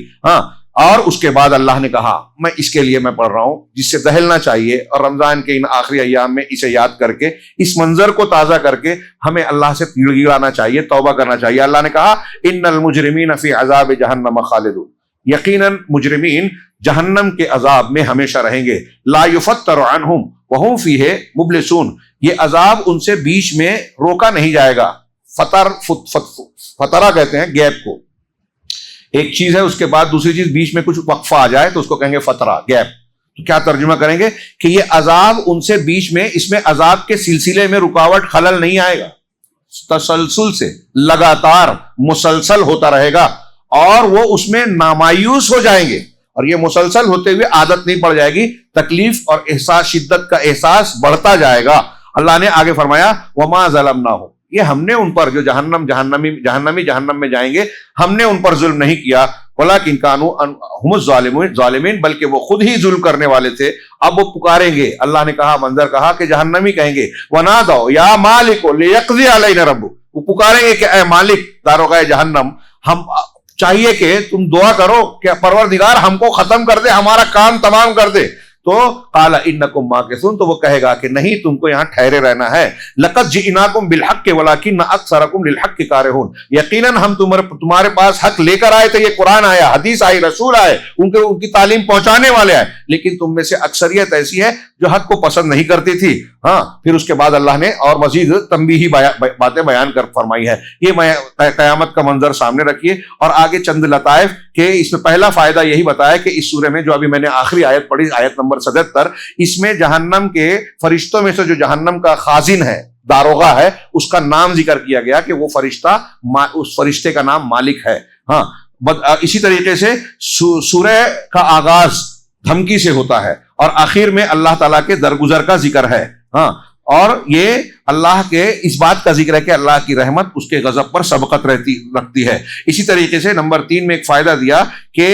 اور اس کے بعد اللہ نے کہا، میں اس کے لیے میں پڑھ رہا ہوں جس سے دہلنا چاہیے، اور رمضان کے ان آخری ایام میں اسے یاد کر کے، اس منظر کو تازہ کر کے ہمیں اللہ سے گڑ گڑانا چاہیے، توبہ کرنا چاہیے. اللہ نے کہا ان المجرمین فی عذاب جہنم خالدون، یقیناً مجرمین جہنم کے عذاب میں ہمیشہ رہیں گے. لا یفتر عنہم وہم فیہ مبلسون، یہ عذاب ان سے بیچ میں روکا نہیں جائے گا. فترہ کہتے ہیں گیپ کو، ایک چیز ہے اس کے بعد دوسری چیز بیچ میں کچھ وقفہ آ جائے تو اس کو کہیں گے فترہ، گیپ. تو کیا ترجمہ کریں گے کہ یہ عذاب ان سے بیچ میں، اس میں عذاب کے سلسلے میں رکاوٹ خلل نہیں آئے گا، تسلسل سے لگاتار مسلسل ہوتا رہے گا، اور وہ اس میں نامایوس ہو جائیں گے، اور یہ مسلسل ہوتے ہوئے عادت نہیں پڑ جائے گی، تکلیف اور احساس، شدت کا احساس بڑھتا جائے گا. اللہ نے آگے فرمایا وما ظلمناہم، یہ ہم نے ان پر جو جہنمی جہنم میں جائیں گے، ہم نے ان پر ظلم نہیں کیا. ولکن کانوا ہم الظالمین، بلکہ وہ خود ہی ظلم کرنے والے تھے. اب وہ پکاریں گے، اللہ نے کہا، منظر کہا کہ جہنمی کہیں گے ونادوا یا مالک لیقضی علینا ربک، وہ پکاریں گے کہ اے مالک داروغہ جہنم، ہم چاہیے کہ تم دعا کرو کہ پروردگار ہم کو ختم کر دے، ہمارا کام تمام کر دے. تو قال انکم ماکثون، تو وہ کہے گا کہ نہیں، تم کو یہاں ٹھہرے رہنا ہے. لقد جئناکم بالحق ولکن اکثرکم للحق کارہون، یقیناً ہم تمہارے پاس حق لے کر آئے تھے، یہ قرآن آیا، حدیث آئی، رسول آئے، ان کی تعلیم پہنچانے والے آئے، لیکن تم میں سے اکثریت ایسی ہے جو حق کو پسند نہیں کرتی تھی. پھر اس کے بعد اللہ نے اور مزید تنبیہی باتیں بیان کر فرمائی ہے. یہ قیامت کا منظر سامنے رکھیے، اور آگے چند لطائف کہ اس میں پہلا فائدہ یہی بتایا کہ اس سورے میں جو ابھی میں نے آخری آیت پڑھی، آیت نمبر 77، اس میں جہنم کے فرشتوں میں سے جو جہنم کا خازن ہے، داروغہ ہے، اس کا نام ذکر کیا گیا کہ وہ فرشتہ، اس فرشتے کا نام مالک ہے. اسی طریقے سے سورہ کا آغاز دھمکی سے ہوتا ہے، اور آخر میں اللہ تعالیٰ کے درگزر کا ذکر ہے. ہاں، اور یہ اللہ کے اس بات کا ذکر ہے کہ اللہ کی رحمت اس کے غضب پر سبقت رکھتی ہے. اسی طریقے سے نمبر 3 میں ایک فائدہ دیا کہ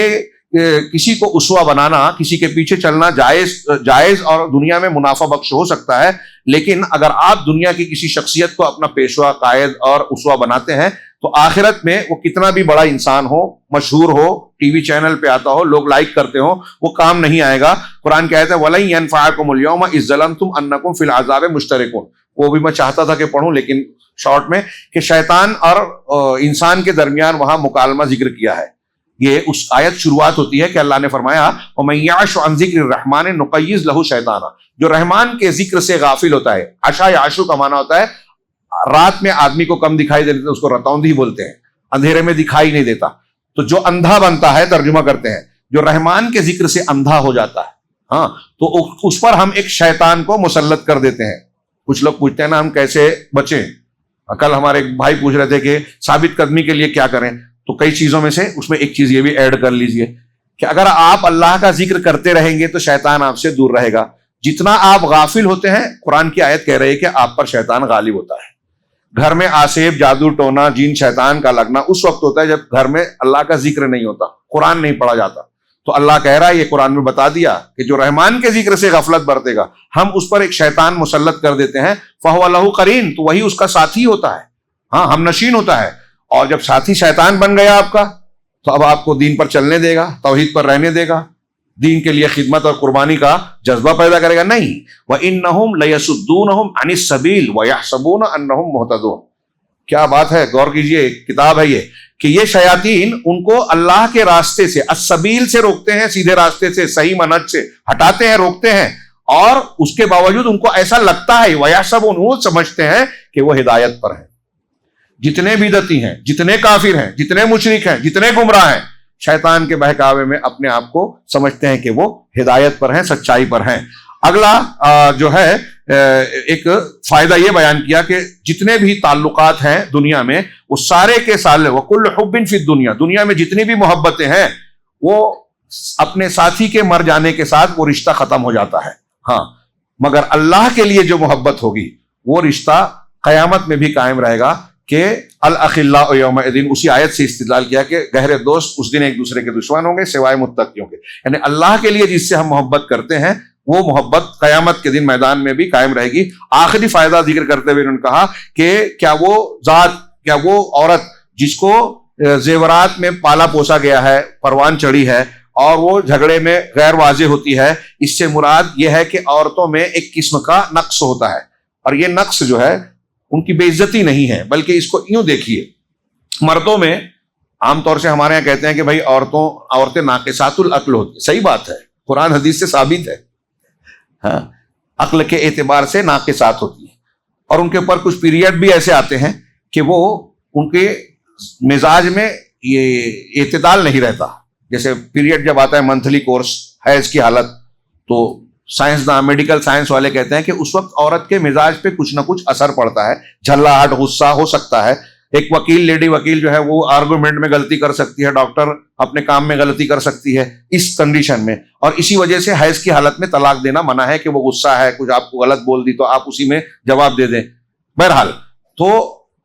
کسی کو اسوہ بنانا، کسی کے پیچھے چلنا جائز اور دنیا میں منافع بخش ہو سکتا ہے، لیکن اگر آپ دنیا کی کسی شخصیت کو اپنا پیشوا، قائد اور اسوہ بناتے ہیں تو آخرت میں وہ کتنا بھی بڑا انسان ہو، مشہور ہو، ٹی وی چینل پہ آتا ہو، لوگ لائک کرتے ہوں، وہ کام نہیں آئے گا. قرآن کہتا ہے وَلَن يَنفَعَكُمُ الْيَوْمَ إِذ ظَلَمْتُمْ أَنَّكُمْ فِي الْعَذَابِ مُشْتَرِكُونَ. وہ بھی میں چاہتا تھا کہ پڑھوں، لیکن شارٹ میں، کہ شیطان اور انسان کے درمیان وہاں مکالمہ ذکر کیا ہے. یہ اس آیت شروعات ہوتی ہے کہ اللہ نے فرمایا وَمَن يَعْشُ عَن ذِكْرِ الرَّحْمَنِ نُقَيِّضْ لَهُ شَيْطَانًا. جو رحمان کے ذکر سے غافل ہوتا ہے، عشا یا عشو کا معنی ہوتا ہے رات میں آدمی کو کم دکھائی دیتا ہے، اس کو رتوندی بولتے ہیں، اندھیرے میں دکھائی نہیں دیتا. تو جو اندھا بنتا ہے، ترجمہ کرتے ہیں، جو رحمان کے ذکر سے اندھا ہو جاتا ہے، ہاں، تو اس پر ہم ایک شیطان کو مسلط کر دیتے ہیں. کچھ لوگ پوچھتے ہیں نا ہم کیسے بچیں. کل ہمارے ایک بھائی پوچھ رہے تھے کہ ثابت قدمی کے لیے کیا کریں، تو کئی چیزوں میں سے اس میں ایک چیز یہ بھی ایڈ کر لیجئے کہ اگر آپ اللہ کا ذکر کرتے رہیں گے تو شیطان آپ سے دور رہے گا. جتنا آپ غافل ہوتے ہیں، قرآن کی آیت کہہ رہی ہے کہ آپ پر شیطان غالب ہوتا ہے. گھر میں آسیب، جادو ٹونا، جن شیطان کا لگنا اس وقت ہوتا ہے جب گھر میں اللہ کا ذکر نہیں ہوتا، قرآن نہیں پڑھا جاتا. تو اللہ کہہ رہا ہے، یہ قرآن میں بتا دیا کہ جو رحمان کے ذکر سے غفلت برتے گا، ہم اس پر ایک شیطان مسلط کر دیتے ہیں. فَهُوَ لَهُ قَرِينٌ، تو وہی اس کا ساتھی ہوتا ہے، ہاں، ہم نشین ہوتا ہے. اور جب ساتھی شیطان بن گیا آپ کا، تو اب آپ کو دین پر چلنے دے گا، توحید پر رہنے دے گا، دین کے لیے خدمت اور قربانی کا جذبہ پیدا کرے گا؟ نہیں. وَإِنَّهُمْ لَيَصُدُّونَهُم عَنِ السَّبِيلِ وَيَحْسَبُونَ أَنَّهُمْ مُهْتَدُونَ. کیا بات ہے، غور کیجئے، کتاب ہے یہ، کہ یہ شیاطین ان کو اللہ کے راستے سے، السبیل سے روکتے ہیں، سیدھے راستے سے، صحیح منہج سے ہٹاتے ہیں، روکتے ہیں، اور اس کے باوجود ان کو ایسا لگتا ہے، وَيَحْسَبُونَ، وہ سمجھتے ہیں کہ وہ ہدایت پر ہیں. جتنے بدعتی ہیں، جتنے کافر ہیں، جتنے مشرک ہیں، جتنے گمراہ ہیں، شیطان کے بہکاوے میں اپنے آپ کو سمجھتے ہیں کہ وہ ہدایت پر ہیں، سچائی پر ہیں. اگلا جو ہے ایک فائدہ یہ بیان کیا کہ جتنے بھی تعلقات ہیں دنیا میں، وہ سارے کے سارے وَكُلُّ حُبٍّ فِي الدُّنْيَا، دنیا میں جتنی بھی محبتیں ہیں وہ اپنے ساتھی کے مر جانے کے ساتھ وہ رشتہ ختم ہو جاتا ہے. ہاں، مگر اللہ کے لیے جو محبت ہوگی وہ رشتہ قیامت میں بھی قائم رہے گا. کہ الاخلاء یومئذ، اسی آیت سے استدلال کیا کہ گہرے دوست اس دن ایک دوسرے کے دشمن ہوں گے سوائے متقیوں کے. یعنی اللہ کے لیے جس سے ہم محبت کرتے ہیں وہ محبت قیامت کے دن میدان میں بھی قائم رہے گی. آخری فائدہ ذکر کرتے ہوئے انہوں نے کہا کہ کیا وہ ذات، کیا وہ عورت جس کو زیورات میں پالا پوسا گیا ہے، پروان چڑھی ہے، اور وہ جھگڑے میں غیر واضح ہوتی ہے، اس سے مراد یہ ہے کہ عورتوں میں ایک قسم کا نقص ہوتا ہے، اور یہ نقص جو ہے ان کی بے عزتی نہیں ہے، بلکہ اس کو یوں دیکھیے، مردوں میں عام طور سے ہمارے یہاں کہتے ہیں کہ بھائی عورتیں ناقصات العقل ہوتی، صحیح بات ہے، قرآن حدیث سے ثابت ہے، ہاں، عقل کے اعتبار سے ناقصات ہوتی ہیں، اور ان کے اوپر کچھ پیریڈ بھی ایسے آتے ہیں کہ وہ ان کے مزاج میں یہ اعتدال نہیں رہتا. جیسے پیریڈ جب آتا ہے منتھلی کورس، حیض کی حالت، تو سائنسداں، میڈیکل سائنس والے کہتے ہیں کہ اس وقت عورت کے مزاج پہ کچھ نہ کچھ اثر پڑتا ہے، جھلاہٹ، غصہ ہو سکتا ہے. ایک وکیل، لیڈی وکیل جو ہے وہ آرگومنٹ میں غلطی کر سکتی ہے، ڈاکٹر اپنے کام میں غلطی کر سکتی ہے اس کنڈیشن میں، اور اسی وجہ سے حیض کی حالت میں طلاق دینا منع ہے کہ وہ غصہ ہے، کچھ آپ کو غلط بول دی تو آپ اسی میں جواب دے دیں. بہرحال، تو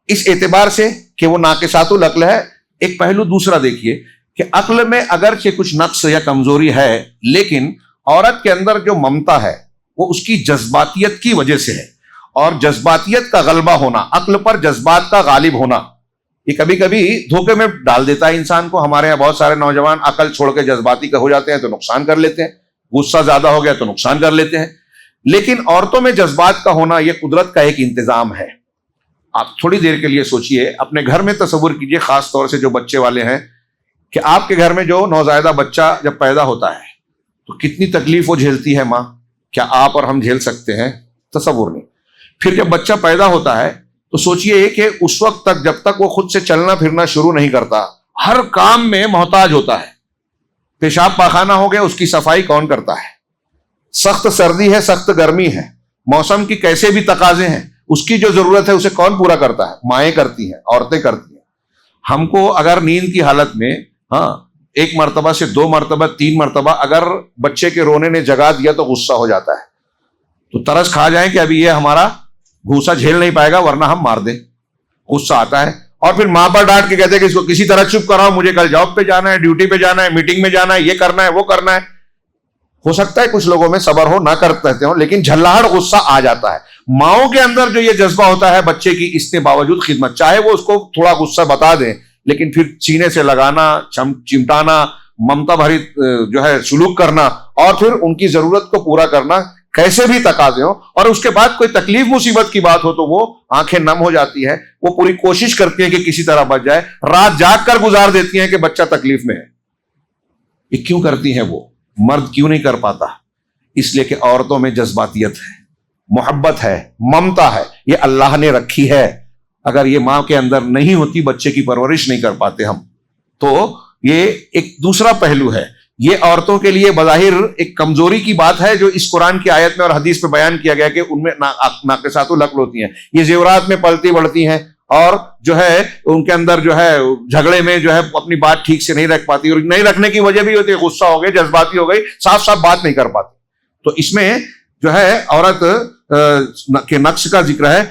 اس اعتبار سے کہ وہ ناقصات العقل ہے. ایک پہلو دوسرا دیکھیے کہ عقل میں اگرچہ کچھ نقص یا کمزوری ہے، لیکن عورت کے اندر جو ممتا ہے وہ اس کی جذباتیت کی وجہ سے ہے، اور جذباتیت کا غلبہ ہونا، عقل پر جذبات کا غالب ہونا، یہ کبھی کبھی دھوکے میں ڈال دیتا ہے انسان کو. ہمارے یہاں بہت سارے نوجوان عقل چھوڑ کے جذباتی ہو جاتے ہیں تو نقصان کر لیتے ہیں، غصہ زیادہ ہو گیا تو نقصان کر لیتے ہیں. لیکن عورتوں میں جذبات کا ہونا یہ قدرت کا ایک انتظام ہے. آپ تھوڑی دیر کے لیے سوچئے، اپنے گھر میں تصور کیجئے، خاص طور سے جو بچے والے ہیں، کہ آپ کے گھر میں جو نوزائیدہ بچہ جب پیدا ہوتا ہے تو کتنی تکلیف وہ جھیلتی ہے ماں. کیا آپ اور ہم جھیل سکتے ہیں؟ تصور نہیں. پھر جب بچہ پیدا ہوتا ہے تو سوچئے کہ اس وقت تک جب تک وہ خود سے چلنا پھرنا شروع نہیں کرتا، ہر کام میں محتاج ہوتا ہے. پیشاب پاخانہ ہو گیا، اس کی صفائی کون کرتا ہے؟ سخت سردی ہے، سخت گرمی ہے، موسم کی کیسے بھی تقاضے ہیں، اس کی جو ضرورت ہے اسے کون پورا کرتا ہے؟ مائیں کرتی ہیں، عورتیں کرتی ہیں. ہم کو اگر نیند کی حالت میں ایک مرتبہ سے 2 مرتبہ 3 مرتبہ اگر بچے کے رونے نے جگا دیا تو غصہ ہو جاتا ہے، تو ترس کھا جائیں کہ ابھی یہ ہمارا غصہ جھیل نہیں پائے گا ورنہ ہم مار دیں، غصہ آتا ہے، اور پھر ماں پر ڈانٹ کے کہتے ہیں کہ اس کو کسی طرح چپ کراؤ، مجھے کل جاب پہ جانا ہے، ڈیوٹی پہ جانا ہے، میٹنگ میں جانا ہے، یہ کرنا ہے وہ کرنا ہے۔ ہو سکتا ہے کچھ لوگوں میں صبر ہو، نہ کرتے ہوں، لیکن جھلاہٹ غصہ آ جاتا ہے۔ ماؤں کے اندر جو یہ جذبہ ہوتا ہے بچے کی، اس کے باوجود خدمت، چاہے وہ اس کو تھوڑا غصہ بتا دیں لیکن پھر سینے سے لگانا، چمٹانا، ممتا بھری جو ہے سلوک کرنا، اور پھر ان کی ضرورت کو پورا کرنا کیسے بھی تقاضے ہوں، اور اس کے بعد کوئی تکلیف مصیبت کی بات ہو تو وہ آنکھیں نم ہو جاتی ہے، وہ پوری کوشش کرتی ہیں کہ کسی طرح بچ جائے، رات جاگ کر گزار دیتی ہیں کہ بچہ تکلیف میں ہے۔ یہ کیوں کرتی ہیں وہ؟ مرد کیوں نہیں کر پاتا؟ اس لیے کہ عورتوں میں جذباتیت ہے، محبت ہے، ممتا ہے، یہ اللہ نے رکھی ہے۔ اگر یہ ماں کے اندر نہیں ہوتی بچے کی پرورش نہیں کر پاتے ہم۔ تو یہ ایک دوسرا پہلو ہے، یہ عورتوں کے لیے بظاہر ایک کمزوری کی بات ہے جو اس قرآن کی آیت میں اور حدیث میں بیان کیا گیا کہ ان میں ناقصات العقل ہوتی ہیں، یہ زیورات میں پلتی بڑھتی ہیں، اور جو ہے ان کے اندر جو ہے جھگڑے میں جو ہے اپنی بات ٹھیک سے نہیں رکھ پاتی، اور نہیں رکھنے کی وجہ بھی ہوتی ہے غصہ ہو گئی، جذباتی ہو گئی، صاف صاف بات نہیں کر پاتی۔ تو اس میں جو ہے عورت کے نقص کا ذکر ہے،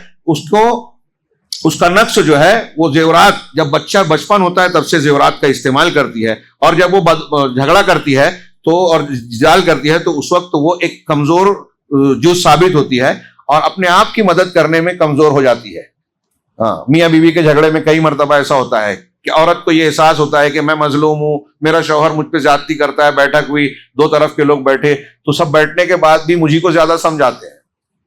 اس کا نقص جو ہے وہ زیورات، جب بچہ بچپن ہوتا ہے تب سے زیورات کا استعمال کرتی ہے، اور جب وہ جھگڑا کرتی ہے تو اور جدال کرتی ہے تو اس وقت وہ ایک کمزور جز ثابت ہوتی ہے اور اپنے آپ کی مدد کرنے میں کمزور ہو جاتی ہے۔ میاں بیوی کے جھگڑے میں کئی مرتبہ ایسا ہوتا ہے کہ عورت کو یہ احساس ہوتا ہے کہ میں مظلوم ہوں، میرا شوہر مجھ پہ زیادتی کرتا ہے، بیٹھک ہوئی، 2 طرف کے لوگ بیٹھے تو سب بیٹھنے کے بعد بھی مجھی کو زیادہ سمجھاتے ہیں،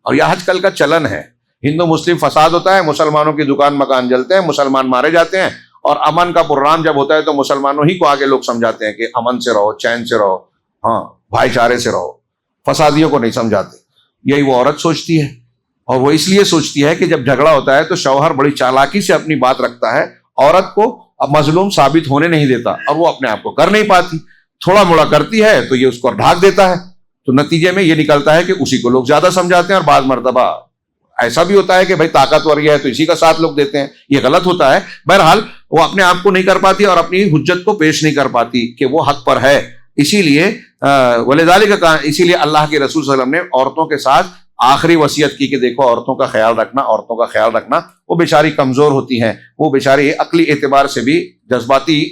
اور یہ آج کل کا چلن ہے۔ ہندو مسلم فساد ہوتا ہے، مسلمانوں کی دکان مکان جلتے ہیں، مسلمان مارے جاتے ہیں، اور امن کا پروگرام جب ہوتا ہے تو مسلمانوں ہی کو آگے لوگ سمجھاتے ہیں کہ امن سے رہو، چین سے رہو، بھائی چارے سے رہو، فسادیوں کو نہیں سمجھاتے۔ یہی وہ عورت سوچتی ہے، اور وہ اس لیے سوچتی ہے کہ جب جھگڑا ہوتا ہے تو شوہر بڑی چالاکی سے اپنی بات رکھتا ہے، عورت کو اب مظلوم ثابت ہونے نہیں دیتا، اور وہ اپنے آپ کو کر نہیں پاتی، تھوڑا موڑا کرتی ہے تو یہ اس کو ڈھانک دیتا ہے، تو نتیجے میں یہ نکلتا ہے کہ اسی کو لوگ زیادہ سمجھاتے ہیں، اور بعض مرتبہ ایسا بھی ہوتا ہے کہ بھائی طاقتور یہ ہے تو اسی کا ساتھ لوگ دیتے ہیں، یہ غلط ہوتا ہے۔ بہرحال وہ اپنے آپ کو نہیں کر پاتی اور اپنی حجت کو پیش نہیں کر پاتی کہ وہ حق پر ہے، اسی لیے وَلِذَلِكَ اسی لیے اللہ کے رسول صلی اللہ علیہ وسلم نے عورتوں کے ساتھ آخری وصیت کی کہ دیکھو عورتوں کا خیال رکھنا، عورتوں کا خیال رکھنا، وہ بیچاری کمزور ہوتی ہیں، وہ بیچاری عقلی اعتبار سے بھی جذباتی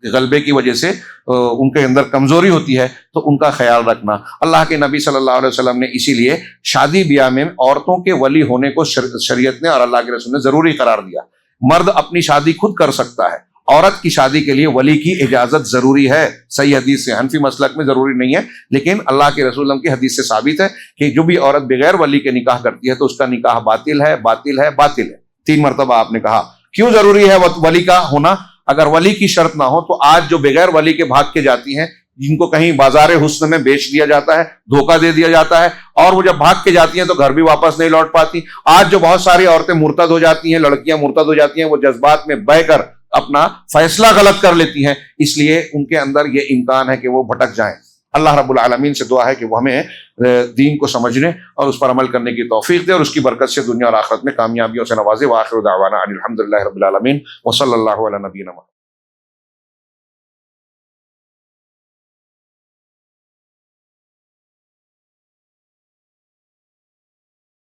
غلبے کی وجہ سے ان کے اندر کمزوری ہوتی ہے، تو ان کا خیال رکھنا۔ اللہ کے نبی صلی اللہ علیہ وسلم نے اسی لیے شادی بیاہ میں عورتوں کے ولی ہونے کو شریعت نے اور اللہ کے رسول نے ضروری قرار دیا۔ مرد اپنی شادی خود کر سکتا ہے، عورت کی شادی کے لیے ولی کی اجازت ضروری ہے، صحیح حدیث سے، حنفی مسلک میں ضروری نہیں ہے، لیکن اللہ کے رسول کی حدیث سے ثابت ہے کہ جو بھی عورت بغیر ولی کے نکاح کرتی ہے تو اس کا نکاح باطل ہے، باطل ہے، باطل ہے۔ 3 مرتبہ آپ نے کہا کیوں ضروری ہے ولی کا ہونا؟ اگر ولی کی شرط نہ ہو تو آج جو بغیر ولی کے بھاگ کے جاتی ہیں، جن کو کہیں بازار حسن میں بیچ دیا جاتا ہے، دھوکہ دے دیا جاتا ہے، اور وہ جب بھاگ کے جاتی ہیں تو گھر بھی واپس نہیں لوٹ پاتی۔ آج جو بہت ساری عورتیں مرتد ہو جاتی ہیں، لڑکیاں مرتد ہو جاتی ہیں، وہ جذبات میں بہہ کر اپنا فیصلہ غلط کر لیتی ہیں، اس لیے ان کے اندر یہ امکان ہے کہ وہ بھٹک جائیں۔ اللہ رب العالمین سے دعا ہے کہ وہ ہمیں دین کو سمجھنے اور اس پر عمل کرنے کی توفیق دے، اور اس کی برکت سے دنیا اور آخرت میں کامیابیوں سے نوازے۔ وآخر دعوانا ان الحمد للہ رب العالمین، وصلی اللہ علی نبینا محمد۔